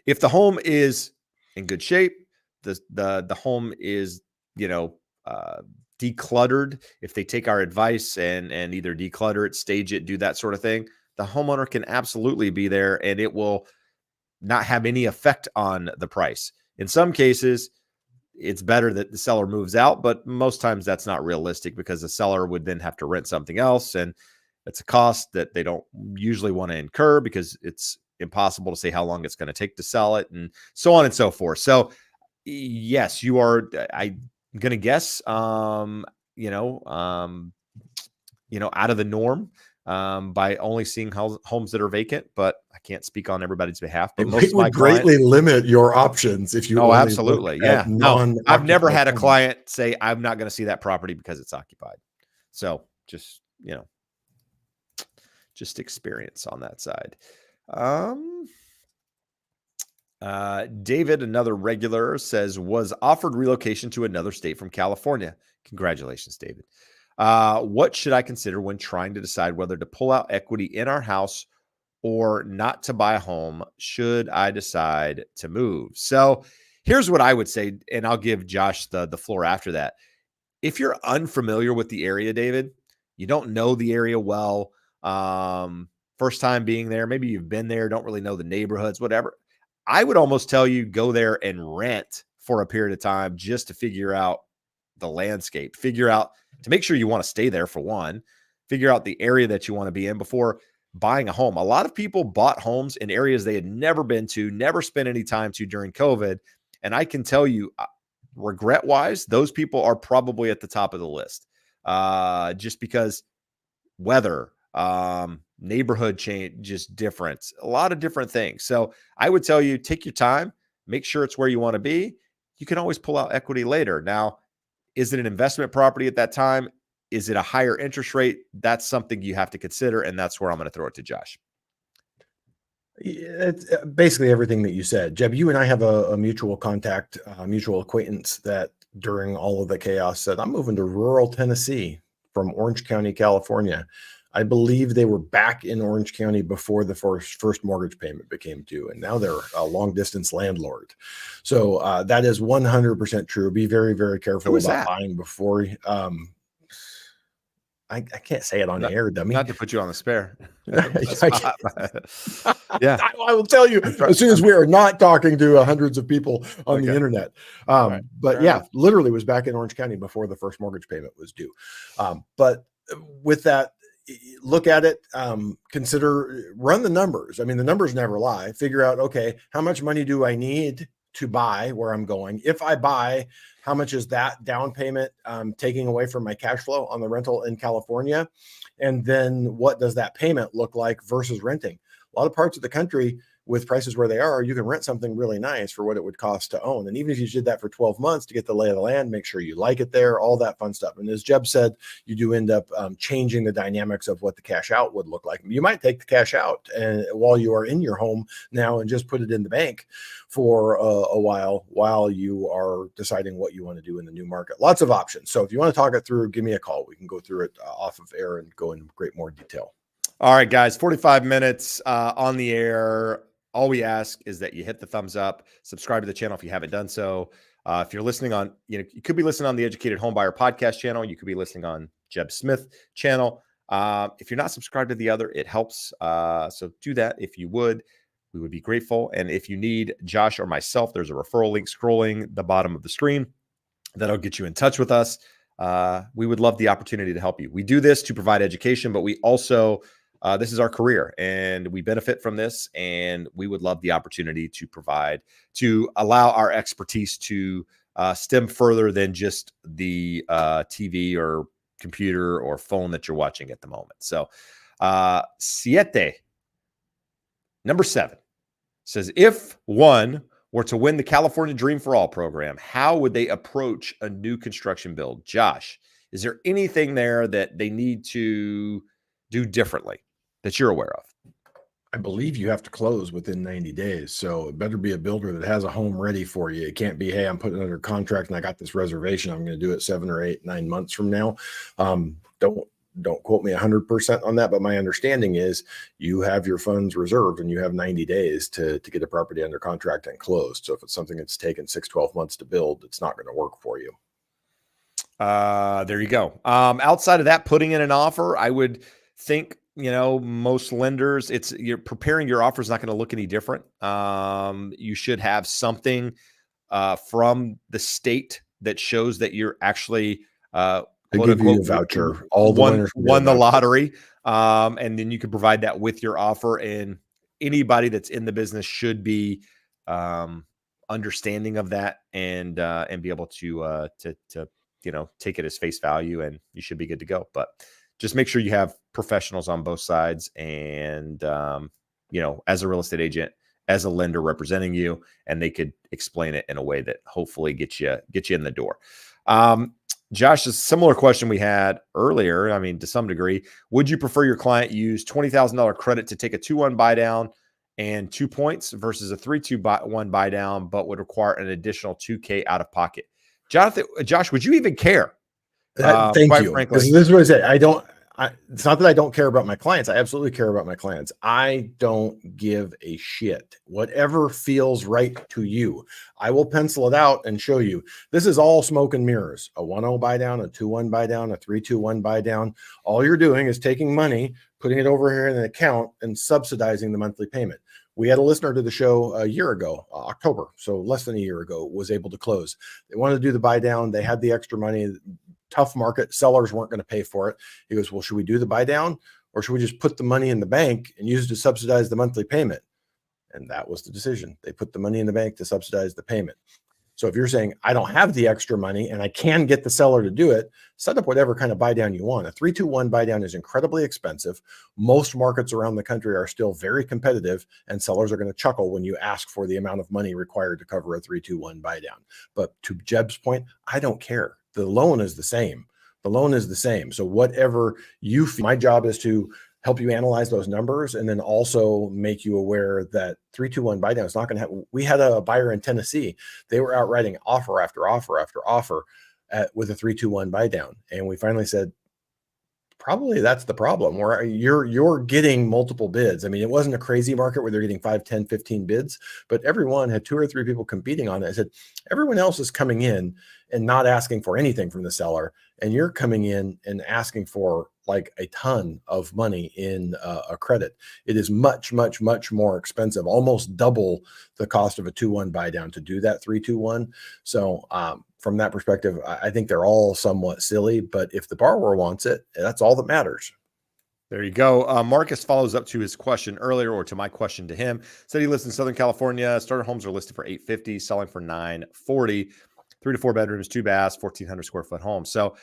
If the home is in good shape, the home is, decluttered. If they take our advice and either declutter it, stage it, do that sort of thing, the homeowner can absolutely be there and it will not have any effect on the price. In some cases, it's better that the seller moves out, but most times that's not realistic because the seller would then have to rent something else. And it's a cost that they don't usually want to incur because it's impossible to say how long it's going to take to sell it and so on and so forth. So yes, you are, I'm going to guess, out of the norm, by only seeing homes that are vacant, but I can't speak on everybody's behalf. But it would greatly limit your options if you. Oh, absolutely. Yeah. No, I've never had a client say, I'm not going to see that property because it's occupied. So just, just experience on that side. David, another regular, says, was offered relocation to another state from California. Congratulations, David. What should I consider when trying to decide whether to pull out equity in our house or not to buy a home? Should I decide to move? So here's what I would say, and I'll give Josh the floor after that. If you're unfamiliar with the area, David, you don't know the area well, first time being there, maybe you've been there, don't really know the neighborhoods, whatever, I would almost tell you go there and rent for a period of time just to figure out the landscape, figure out to make sure you want to stay there for one, figure out the area that you want to be in before buying a home. A lot of people bought homes in areas they had never been to, never spent any time to during COVID. And I can tell you, regret wise, those people are probably at the top of the list, just because weather, neighborhood change, just difference, a lot of different things. So I would tell you, take your time, make sure it's where you want to be. You can always pull out equity later. Now, is it an investment property at that time? Is it a higher interest rate? That's something you have to consider. And that's where I'm going to throw it to Josh. It's basically everything that you said. Jeb, you and I have a mutual contact, mutual acquaintance that during all of the chaos said, I'm moving to rural Tennessee from Orange County, California. I believe they were back in Orange County before the first mortgage payment became due, and now they're a long distance landlord. So that is 100% true. Be very, very careful about buying before. I can't say it on the air, dummy. Not to put you on the spare. Yeah, I will tell you as soon as we are not talking to hundreds of people on the internet. But yeah, literally was back in Orange County before the first mortgage payment was due. But with that, look at it, consider, run the numbers. I mean, the numbers never lie. Figure out, okay, how much money do I need to buy where I'm going? If I buy, how much is that down payment taking away from my cash flow on the rental in California? And then what does that payment look like versus renting? A lot of parts of the country, with prices where they are, you can rent something really nice for what it would cost to own. And even if you did that for 12 months to get the lay of the land, make sure you like it there, all that fun stuff. And as Jeb said, you do end up changing the dynamics of what the cash out would look like. You might take the cash out and while you are in your home now and just put it in the bank for a while you are deciding what you want to do in the new market. Lots of options. So if you want to talk it through, give me a call. We can go through it off of air and go into great more detail. All right, guys, 45 minutes on the air. All we ask is that you hit the thumbs up, subscribe to the channel if you haven't done so. If you're listening on, you could be listening on the Educated Homebuyer podcast channel. You could be listening on Jeb Smith channel. If you're not subscribed to the other, it helps. So do that if you would. We would be grateful. And if you need Josh or myself, there's a referral link scrolling the bottom of the screen that'll get you in touch with us. We would love the opportunity to help you. We do this to provide education, but we also this is our career and we benefit from this. And we would love the opportunity to allow our expertise to stem further than just the TV or computer or phone that you're watching at the moment. So, number 7 says, if one were to win the California Dream for All program, how would they approach a new construction build? Josh, is there anything there that they need to do differently that you're aware of? I believe you have to close within 90 days. So it better be a builder that has a home ready for you. It can't be, hey, I'm putting it under contract and I got this reservation. I'm going to do it 7 or 8, 9 months from now. Don't quote me 100% on that, but my understanding is you have your funds reserved and you have 90 days to get a property under contract and closed. So if it's something that's taken 6, 12 months to build, it's not going to work for you. There you go. Outside of that, putting in an offer, I would think, most lenders, you're preparing your offer is not going to look any different. You should have something from the state that shows that you're actually They give you a voucher. All the won the lottery. And then you can provide that with your offer. And anybody that's in the business should be understanding of that and be able to take it as face value, and you should be good to go. But just make sure you have professionals on both sides, and as a real estate agent, as a lender representing you, and they could explain it in a way that hopefully get you in the door. Josh, a similar question we had earlier. I mean, to some degree, would you prefer your client use $20,000 credit to take a 2-1 buy down and 2 points versus a 3-2-1 buy down, but would require an additional $2,000 out of pocket? Josh, would you even care? Thank you. Frankly, this is what I said. It's not that I don't care about my clients. I absolutely care about my clients. I don't give a shit. Whatever feels right to you, I will pencil it out and show you. This is all smoke and mirrors. A 1-0 buy down, a 2-1 buy down, a 3-2-1 buy down. All you're doing is taking money, putting it over here in an account, and subsidizing the monthly payment. We had a listener to the show a year ago, October, so less than a year ago, was able to close. They wanted to do the buy down. They had the extra money. Tough market, sellers weren't going to pay for it. He goes, well, should we do the buy down, or should we just put the money in the bank and use it to subsidize the monthly payment? And that was the decision. They put the money in the bank to subsidize the payment. So if you're saying, I don't have the extra money and I can get the seller to do it, set up whatever kind of buy down you want. A 3-2-1 buy down is incredibly expensive. Most markets around the country are still very competitive, and sellers are going to chuckle when you ask for the amount of money required to cover a 3-2-1 buy down. But to Jeb's point, I don't care. The loan is the same. The loan is the same. So whatever you feel, my job is to help you analyze those numbers and then also make you aware that 3-2-1 buy down is not going to happen. We had a buyer in Tennessee. They were out writing offer after offer after offer with a 3-2-1 buy down. And we finally said, probably that's the problem, where you're getting multiple bids. I mean, it wasn't a crazy market where they're getting 5, 10, 15 bids, but everyone had 2 or 3 people competing on it. I said, everyone else is coming in and not asking for anything from the seller, and you're coming in and asking for like a ton of money in a credit. It is much, much, much more expensive, almost double the cost of a 2-1 buy down to do that 3-2-1. So from that perspective, I think they're all somewhat silly, but if the borrower wants it, that's all that matters. There you go. Marcus follows up to his question earlier, or to my question to him. Said he lives in Southern California. Starter homes are listed for $850, selling for $940. 3 to 4 bedrooms, 2 baths, 1,400 square foot home. So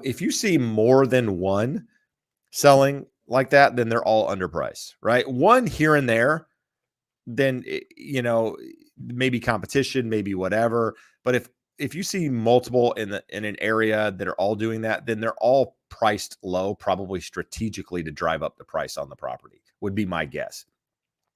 if you see more than one selling like that, then they're all underpriced, right? One here and there then, maybe competition, maybe whatever. But if you see multiple in an area that are all doing that, then they're all priced low, probably strategically to drive up the price on the property, would be my guess.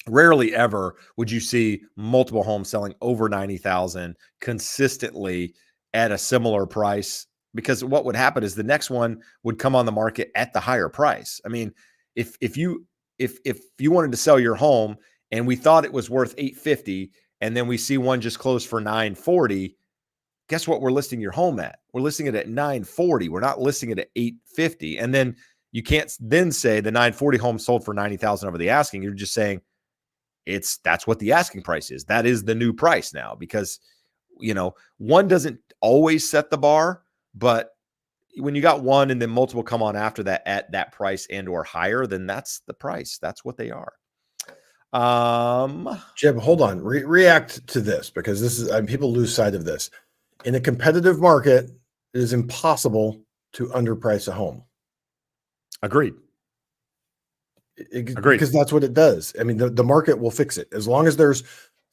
Rarely ever would you see multiple homes selling over 90,000 consistently at a similar price, because what would happen is the next one would come on the market at the higher price. I mean, if you wanted to sell your home and we thought it was worth 850, and then we see one just close for 940, guess what we're listing your home at? We're listing it at 940. We're not listing it at 850. And then you can't then say the 940 home sold for 90,000 over the asking. You're just saying that's what the asking price is. That is the new price now, because one doesn't always set the bar, but when you got one and then multiple come on after that at that price and or higher, then that's the price. That's what they are. Jeb, hold on. React to this, because this is people lose sight of this. In a competitive market, it is impossible to underprice a home. Agreed. Agreed. Because that's what it does. I mean, the market will fix it. As long as there's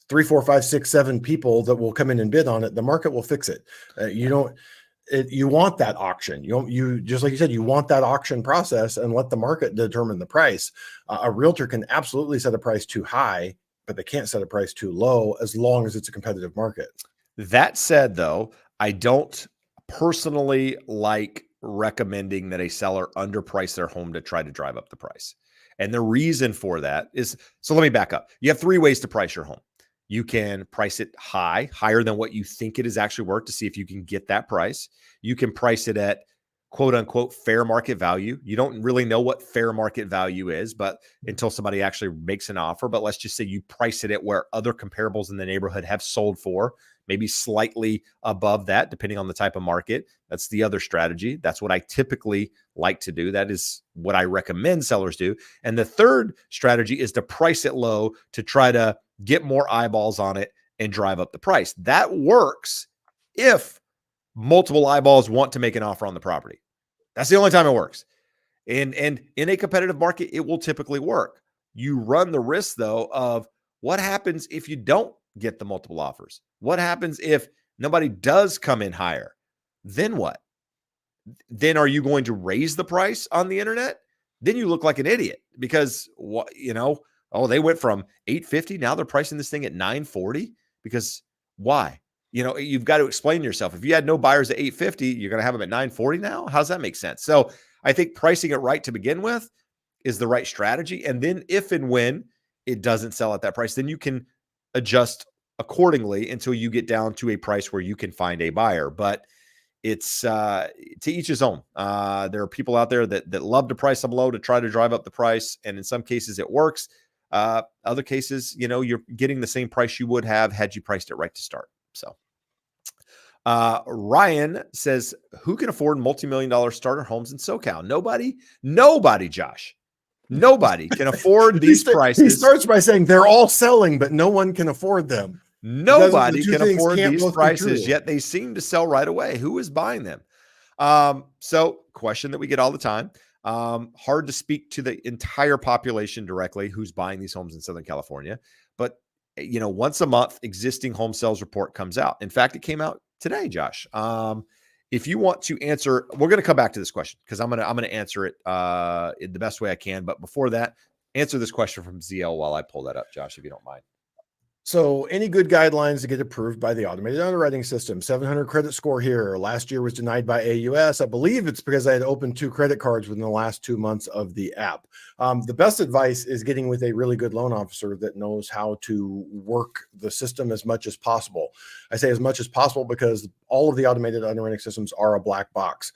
3, 4, 5, 6, 7 people that will come in and bid on it, the market will fix it. You want that auction. You just like you said, you want that auction process and let the market determine the price. A realtor can absolutely set a price too high, but they can't set a price too low as long as it's a competitive market. That said, though, I don't personally like recommending that a seller underprice their home to try to drive up the price. And the reason for that is, so let me back up. You have 3 ways to price your home. You can price it higher than what you think it is actually worth to see if you can get that price. You can price it at quote unquote fair market value. You don't really know what fair market value is, but until somebody actually makes an offer. But let's just say you price it at where other comparables in the neighborhood have sold for, maybe slightly above that, depending on the type of market. That's the other strategy. That's what I typically like to do. That is what I recommend sellers do. And the third strategy is to price it low to try to get more eyeballs on it and drive up the price. That works if multiple eyeballs want to make an offer on the property. That's the only time it works. And in a competitive market, it will typically work. You run the risk, though, of what happens if you don't get the multiple offers? What happens if nobody does come in higher? Then what? Then are you going to raise the price on the internet? Then you look like an idiot, because they went from 850, now they're pricing this thing at 940. Because why? You've got to explain yourself. If you had no buyers at 850, you're going to have them at 940 now. How's that make sense? So I think pricing it right to begin with is the right strategy. And then if and when it doesn't sell at that price, then you can adjust accordingly until you get down to a price where you can find a buyer. But it's to each his own. There are people out there that love to price them low to try to drive up the price. And in some cases it works. Other cases, you're getting the same price you would have had you priced it right to start. So Ryan says, who can afford multi-million-dollar starter homes in SoCal? Nobody, Josh. Nobody can afford these prices. He starts by saying they're all selling, but no one can afford them. Nobody can afford these prices, yet they seem to sell right away. Who is buying them? So question that we get all the time. Hard to speak to the entire population directly who's buying these homes in Southern California. But, once a month, existing home sales report comes out. In fact, it came out today, Josh. If you want to answer, we're going to come back to this question because I'm going to answer it in the best way I can. But before that, answer this question from ZL while I pull that up, Josh, if you don't mind. So any good guidelines to get approved by the automated underwriting system? 700 credit score here. Last year was denied by AUS. I believe it's because I had opened 2 credit cards within the last 2 months of the app. The best advice is getting with a really good loan officer that knows how to work the system as much as possible. I say as much as possible because all of the automated underwriting systems are a black box.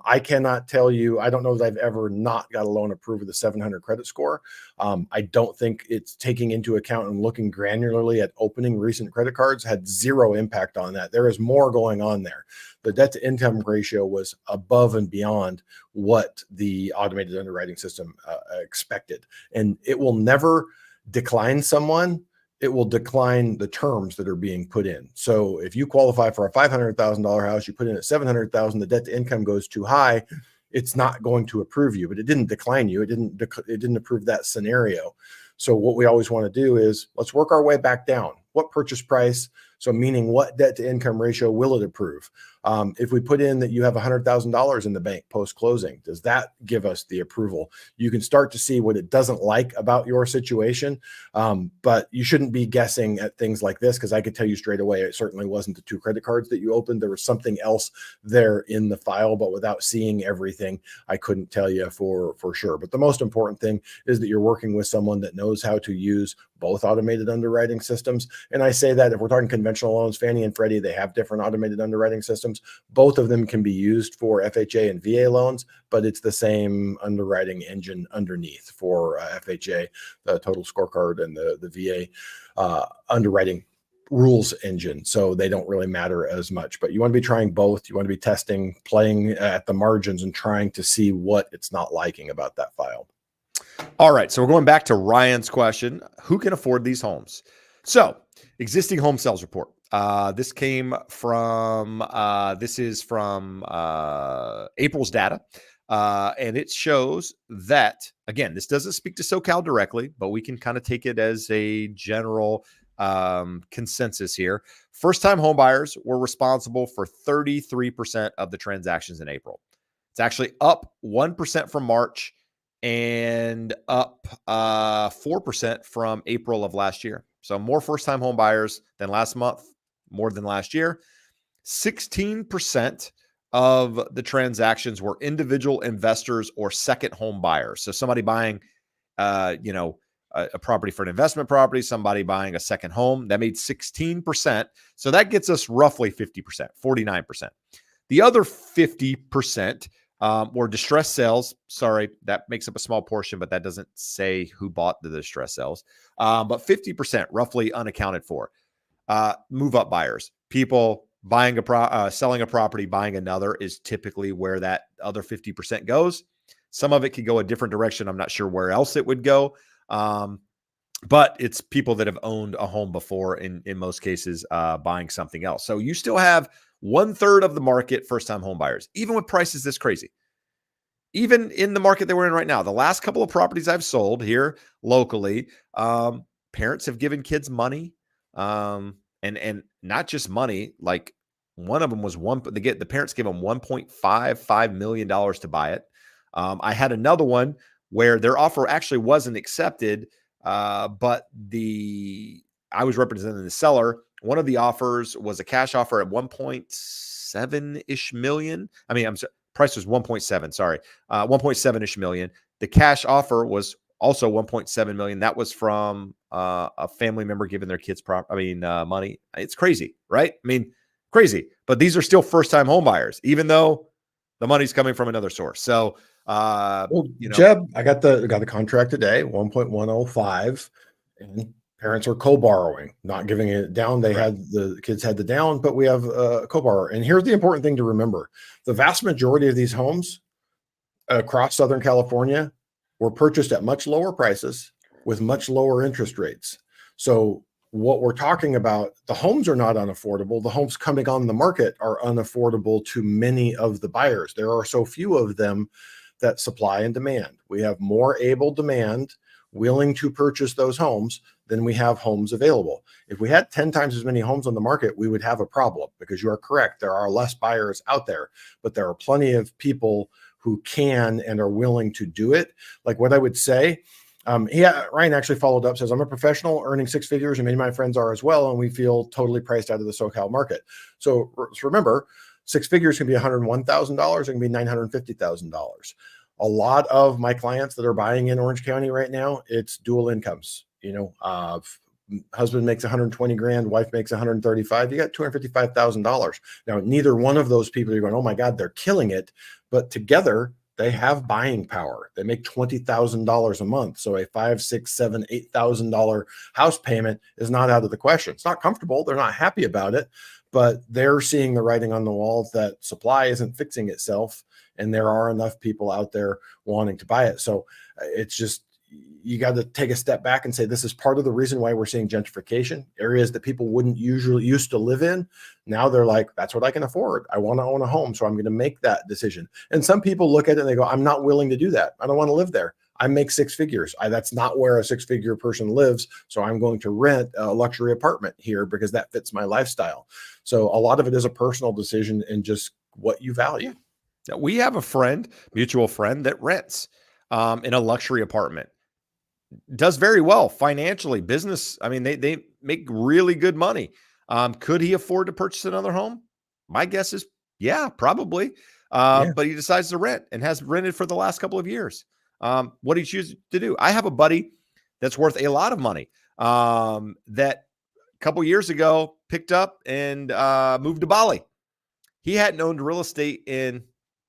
I cannot tell you, I don't know that I've ever not got a loan approved with a 700 credit score. I don't think it's taking into account and looking granularly at opening recent credit cards had zero impact on that. There is more going on there. The debt to income ratio was above and beyond what the automated underwriting system expected. And it will never decline someone. It will decline the terms that are being put in. So if you qualify for a $500,000 house, you put in at $700,000, the debt to income goes too high, it's not going to approve you. But it didn't decline you. It didn't approve that scenario. So what we always want to do is let's work our way back down. What purchase price? So meaning what debt to income ratio will it approve? If we put in that you have $100,000 in the bank post closing, does that give us the approval? You can start to see what it doesn't like about your situation, but you shouldn't be guessing at things like this, because I could tell you straight away it certainly wasn't the 2 credit cards that you opened. There was something else there in the file, but without seeing everything, I couldn't tell you for sure. But the most important thing is that you're working with someone that knows how to use both automated underwriting systems. And I say that if we're talking conventional loans, Fannie and Freddie, they have different automated underwriting systems. Both of them can be used for FHA and VA loans, but it's the same underwriting engine underneath for FHA, the total scorecard, and the VA underwriting rules engine. So they don't really matter as much, but you want to be trying both. You want to be testing, playing at the margins, and trying to see what it's not liking about that file. All right. So we're going back to Ryan's question. Who can afford these homes? So existing home sales report. This is from April's data. And it shows that, again, this doesn't speak to SoCal directly, but we can kind of take it as a general consensus here. First-time home buyers were responsible for 33% of the transactions in April. It's actually up 1% from March and up 4% from April of last year. So more first-time home buyers than last month, more than last year. 16% of the transactions were individual investors or second home buyers. So somebody buying, a property for an investment property, somebody buying a second home. That made 16%. So that gets us roughly 50%, 49%. The other 50% or distressed sales. Sorry, that makes up a small portion, but that doesn't say who bought the distressed sales. But 50% roughly unaccounted for. Move up buyers, people buying selling a property, buying another is typically where that other 50% goes. Some of it could go a different direction. I'm not sure where else it would go. But it's people that have owned a home before in most cases, buying something else. So you still have 1/3 of the market first-time home buyers, even with prices this crazy. Even in the market that we're in right now, the last couple of properties I've sold here locally, parents have given kids money, and not just money. Like one of them was the parents gave them $1.55 million to buy it. I had another one where their offer actually wasn't accepted, but I was representing the seller. One of the offers was a cash offer at 1.7-ish million. I mean, price was 1.7, sorry. 1.7-ish million. The cash offer was also 1.7 million. That was from a family member giving their kids money. It's crazy, right? I mean, crazy. But these are still first-time home buyers, even though the money's coming from another source. So, Jeb, I got the contract today, 1.105, and parents are co-borrowing, not giving it down. The kids had the down, but we have a co-borrower. And here's the important thing to remember. The vast majority of these homes across Southern California were purchased at much lower prices with much lower interest rates. So what we're talking about, the homes are not unaffordable. The homes coming on the market are unaffordable to many of the buyers. There are so few of them that supply and demand. We have more able demand willing to purchase those homes than we have homes available. If we had 10 times as many homes on the market, we would have a problem, because you are correct. There are less buyers out there, but there are plenty of people who can and are willing to do it. Like what I would say, Ryan actually followed up, says, I'm a professional earning 6 figures, and many of my friends are as well, and we feel totally priced out of the SoCal market. So remember, 6 figures can be $101,000, it can be $950,000. A lot of my clients that are buying in Orange County right now, it's dual incomes. Husband makes 120 grand, wife makes 135. You got $255,000. Now, neither one of those people are going, oh my God, they're killing it. But together, they have buying power. They make $20,000 a month. So a $5,000, $6,000, $7,000, $8,000 house payment is not out of the question. It's not comfortable. They're not happy about it, but they're seeing the writing on the wall that supply isn't fixing itself, and there are enough people out there wanting to buy it. So it's just, you got to take a step back and say, this is part of the reason why we're seeing gentrification. Areas that people wouldn't usually used to live in, now they're like, that's what I can afford. I want to own a home, so I'm going to make that decision. And some people look at it and they go, I'm not willing to do that. I don't want to live there. I make six figures. That's not where a six-figure person lives. So I'm going to rent a luxury apartment here because that fits my lifestyle. So a lot of it is a personal decision and just what you value. Yeah. We have a friend, mutual friend, that rents in a luxury apartment. Does very well financially, business. I mean, they make really good money. Could he afford to purchase another home? My guess is, yeah, probably. But he decides to rent and has rented for the last couple of years. What he chooses to do? I have a buddy that's worth a lot of money that a couple years ago picked up and moved to Bali. He hadn't owned real estate in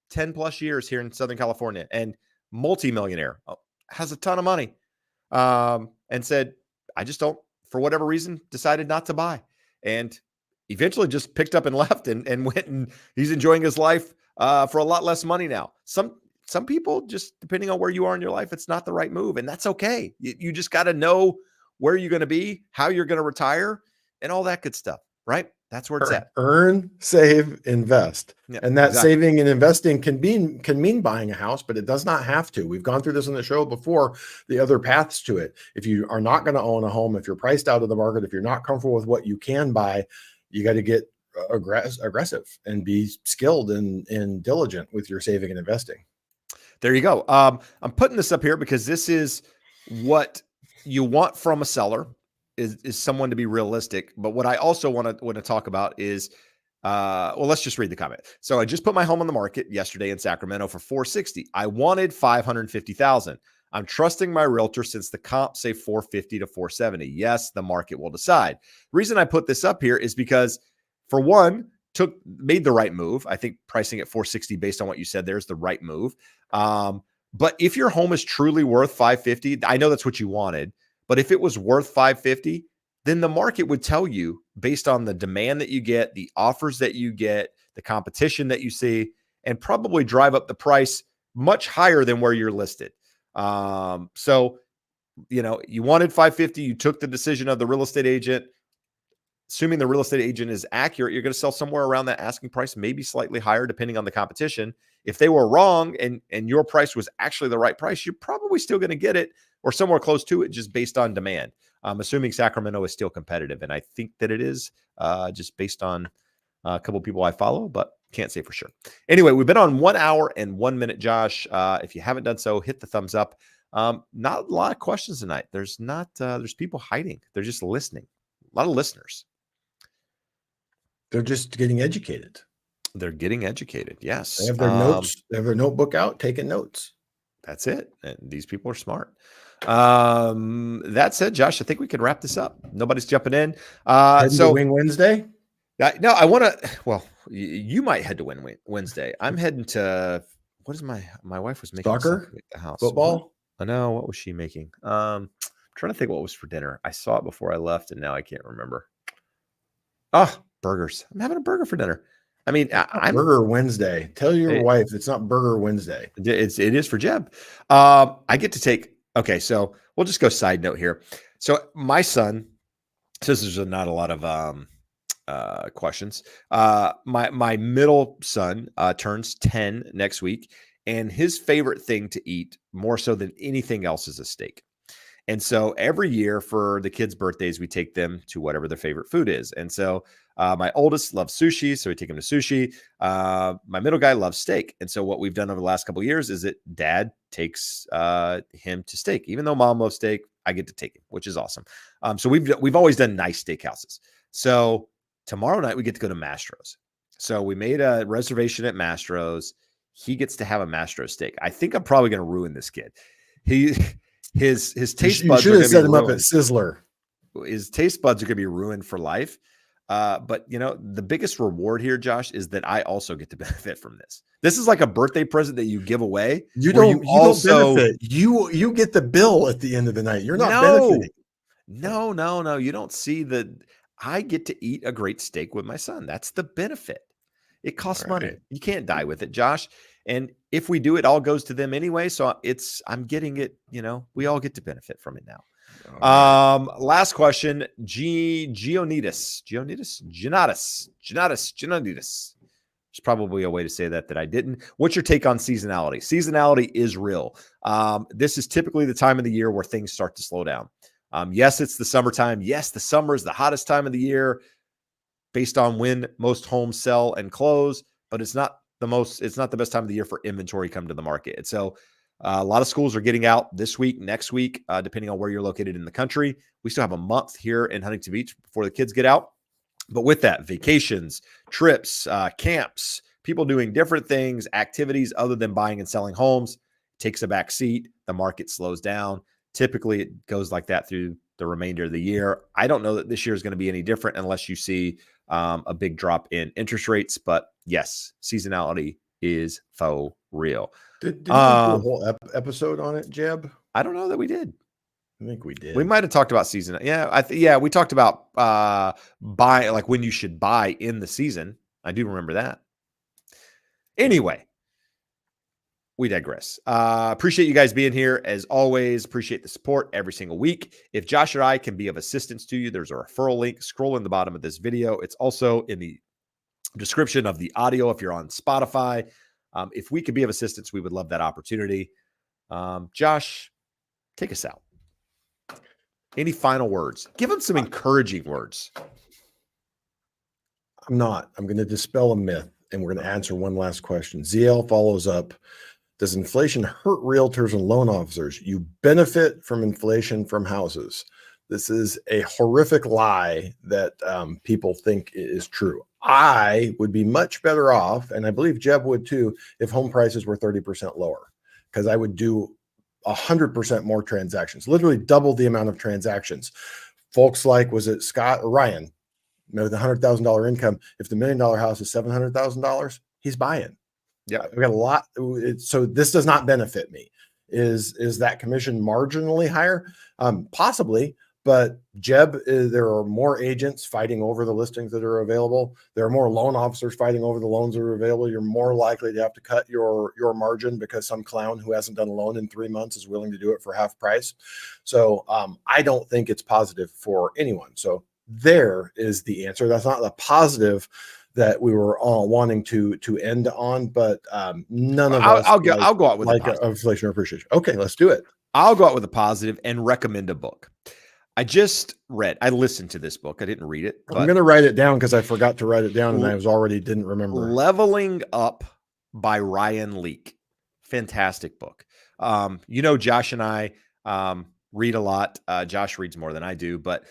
10 plus years here in Southern California, and multimillionaire, has a ton of money. And said, I just don't, for whatever reason, decided not to buy. And eventually just picked up and left and went, and he's enjoying his life for a lot less money now. Some people, just depending on where you are in your life, it's not the right move. And that's okay. You just got to know where you're going to be, how you're going to retire, and all that good stuff, right? That's where it's at. Earn, save, invest. Yeah, and that exactly. saving and investing can mean buying a house, but it does not have to. We've gone through this on the show before, the other paths to it. If you are not going to own a home, if you're priced out of the market, if you're not comfortable with what you can buy, you got to get aggressive and be skilled and diligent with your saving and investing. There you go. I'm putting this up here because this is what you want from a seller. Is someone to be realistic. But what I also want to talk about is, well, let's just read the comment. So I just put my home on the market yesterday in Sacramento for $460,000. I wanted $550,000. I'm trusting my realtor since the comps say $450,000 to $470,000. Yes, the market will decide. The reason I put this up here is because, for one, made the right move. I think pricing at $460,000 based on what you said there is the right move. But if your home is truly worth $550,000, I know that's what you wanted. But if it was worth $550,000, then the market would tell you, based on the demand that you get, the offers that you get, the competition that you see, and probably drive up the price much higher than where you're listed. So, you wanted $550,000, you took the decision of the real estate agent. Assuming the real estate agent is accurate, you're going to sell somewhere around that asking price, maybe slightly higher, depending on the competition. If they were wrong and your price was actually the right price, you're probably still going to get it or somewhere close to it, just based on demand. I'm assuming Sacramento is still competitive, and I think that it is, just based on a couple of people I follow, but can't say for sure. Anyway, we've been on 1 hour and 1 minute, Josh. If you haven't done so, hit the thumbs up. Not a lot of questions tonight. There's people hiding. They're just listening. A lot of listeners. They're just getting educated. They're getting educated. Yes. They have their notes. They have their notebook out, taking notes. That's it. And these people are smart. That said, Josh, I think we can wrap this up. Nobody's jumping in. So Wing Wednesday. No, I want to. Well, you might head to Wednesday. I'm heading to. What is my wife was making soccer at the house? Football. I know. What was she making? I'm trying to think what was for dinner. I saw it before I left, and now I can't remember. Oh, burgers. I'm having a burger for dinner. I mean, I'm Burger Wednesday. Tell your wife it's not Burger Wednesday. It is for Jeb. I get to take. Okay, so we'll just go side note here. So my son, since there's not a lot of questions, my middle son turns 10 next week, and his favorite thing to eat, more so than anything else, is a steak. And so every year for the kids' birthdays, we take them to whatever their favorite food is. And so my oldest loves sushi, so we take him to sushi. My middle guy loves steak. And so what we've done over the last couple of years is that Dad takes him to steak. Even though Mom loves steak, I get to take him, which is awesome. So we've always done nice steakhouses. So tomorrow night we get to go to Mastro's. So we made a reservation at Mastro's. He gets to have a Mastro steak. I think I'm probably going to ruin this kid. His taste buds. You should have set him up at Sizzler. His taste buds are going to be ruined for life. But the biggest reward here, Josh, is that I also get to benefit from this. This is like a birthday present that you give away. You don't benefit. You get the bill at the end of the night. You're not benefiting. No. You don't see that. I get to eat a great steak with my son. That's the benefit. It costs money. You can't die with it, Josh. And if we do, it all goes to them anyway. So I'm getting it, we all get to benefit from it now. Last question. Gionidas. There's probably a way to say that I didn't. What's your take on seasonality? Seasonality is real. This is typically the time of the year where things start to slow down. Yes, it's the summertime. Yes, the summer is the hottest time of the year based on when most homes sell and close, but it's not the best time of the year for inventory come to the market. And so a lot of schools are getting out this week, next week, depending on where you're located in the country. We still have a month here in Huntington Beach before the kids get out. But with that, vacations, trips, camps, people doing different things, activities other than buying and selling homes, takes a back seat. The market slows down. Typically, it goes like that through the remainder of the year. I don't know that this year is going to be any different unless you see a big drop in interest rates. But yes, seasonality is faux real. Did we do a whole episode on it, Jeb? I don't know that we did. I think we did. We might have talked about season. Yeah, we talked about buy, like when you should buy in the season. I do remember that. Anyway, we digress. Appreciate you guys being here. As always, appreciate the support every single week. If Josh or I can be of assistance to you, there's a referral link. Scroll in the bottom of this video. It's also in the description of the audio if you're on Spotify. If we could be of assistance, we would love that opportunity. Josh, take us out. Any final words? Give them some encouraging words. I'm going to dispel a myth, and we're going to answer one last question. ZL follows up. Does inflation hurt realtors and loan officers? You benefit from inflation from houses. This is a horrific lie that people think is true. I would be much better off, and I believe Jeb would too, if home prices were 30% lower, because I would do 100% more transactions, literally double the amount of transactions. Folks like, was it Scott or Ryan, with $100,000 income? If the $1 million house is $700,000, he's buying. Yeah, we got a lot. So this does not benefit me. Is that commission marginally higher? Possibly. But Jeb, there are more agents fighting over the listings that are available. There are more loan officers fighting over the loans that are available. You're more likely to have to cut your margin because some clown who hasn't done a loan in 3 months is willing to do it for half price. So I don't think it's positive for anyone. So there is the answer. That's not the positive that we were all wanting to end on, but none of us. I'll go out with like inflation or appreciation. Okay, let's do it. I'll go out with a positive and recommend a book. I listened to this book. I didn't read it. I'm going to write it down because I forgot to write it down and I didn't remember. Leveling Up by Ryan Leake. Fantastic book. Josh and I read a lot. Josh reads more than I do, but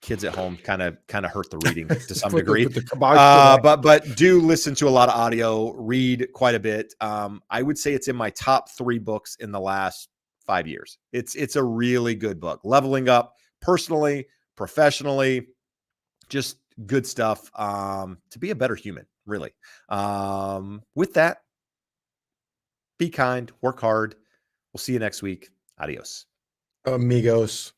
kids at home kind of hurt the reading to some degree. But do listen to a lot of audio, read quite a bit. I would say it's in my top 3 books in the last 5 years. It's a really good book. Leveling up personally, professionally, just good stuff to be a better human, really. With that, be kind, work hard. We'll see you next week. Adios. Amigos.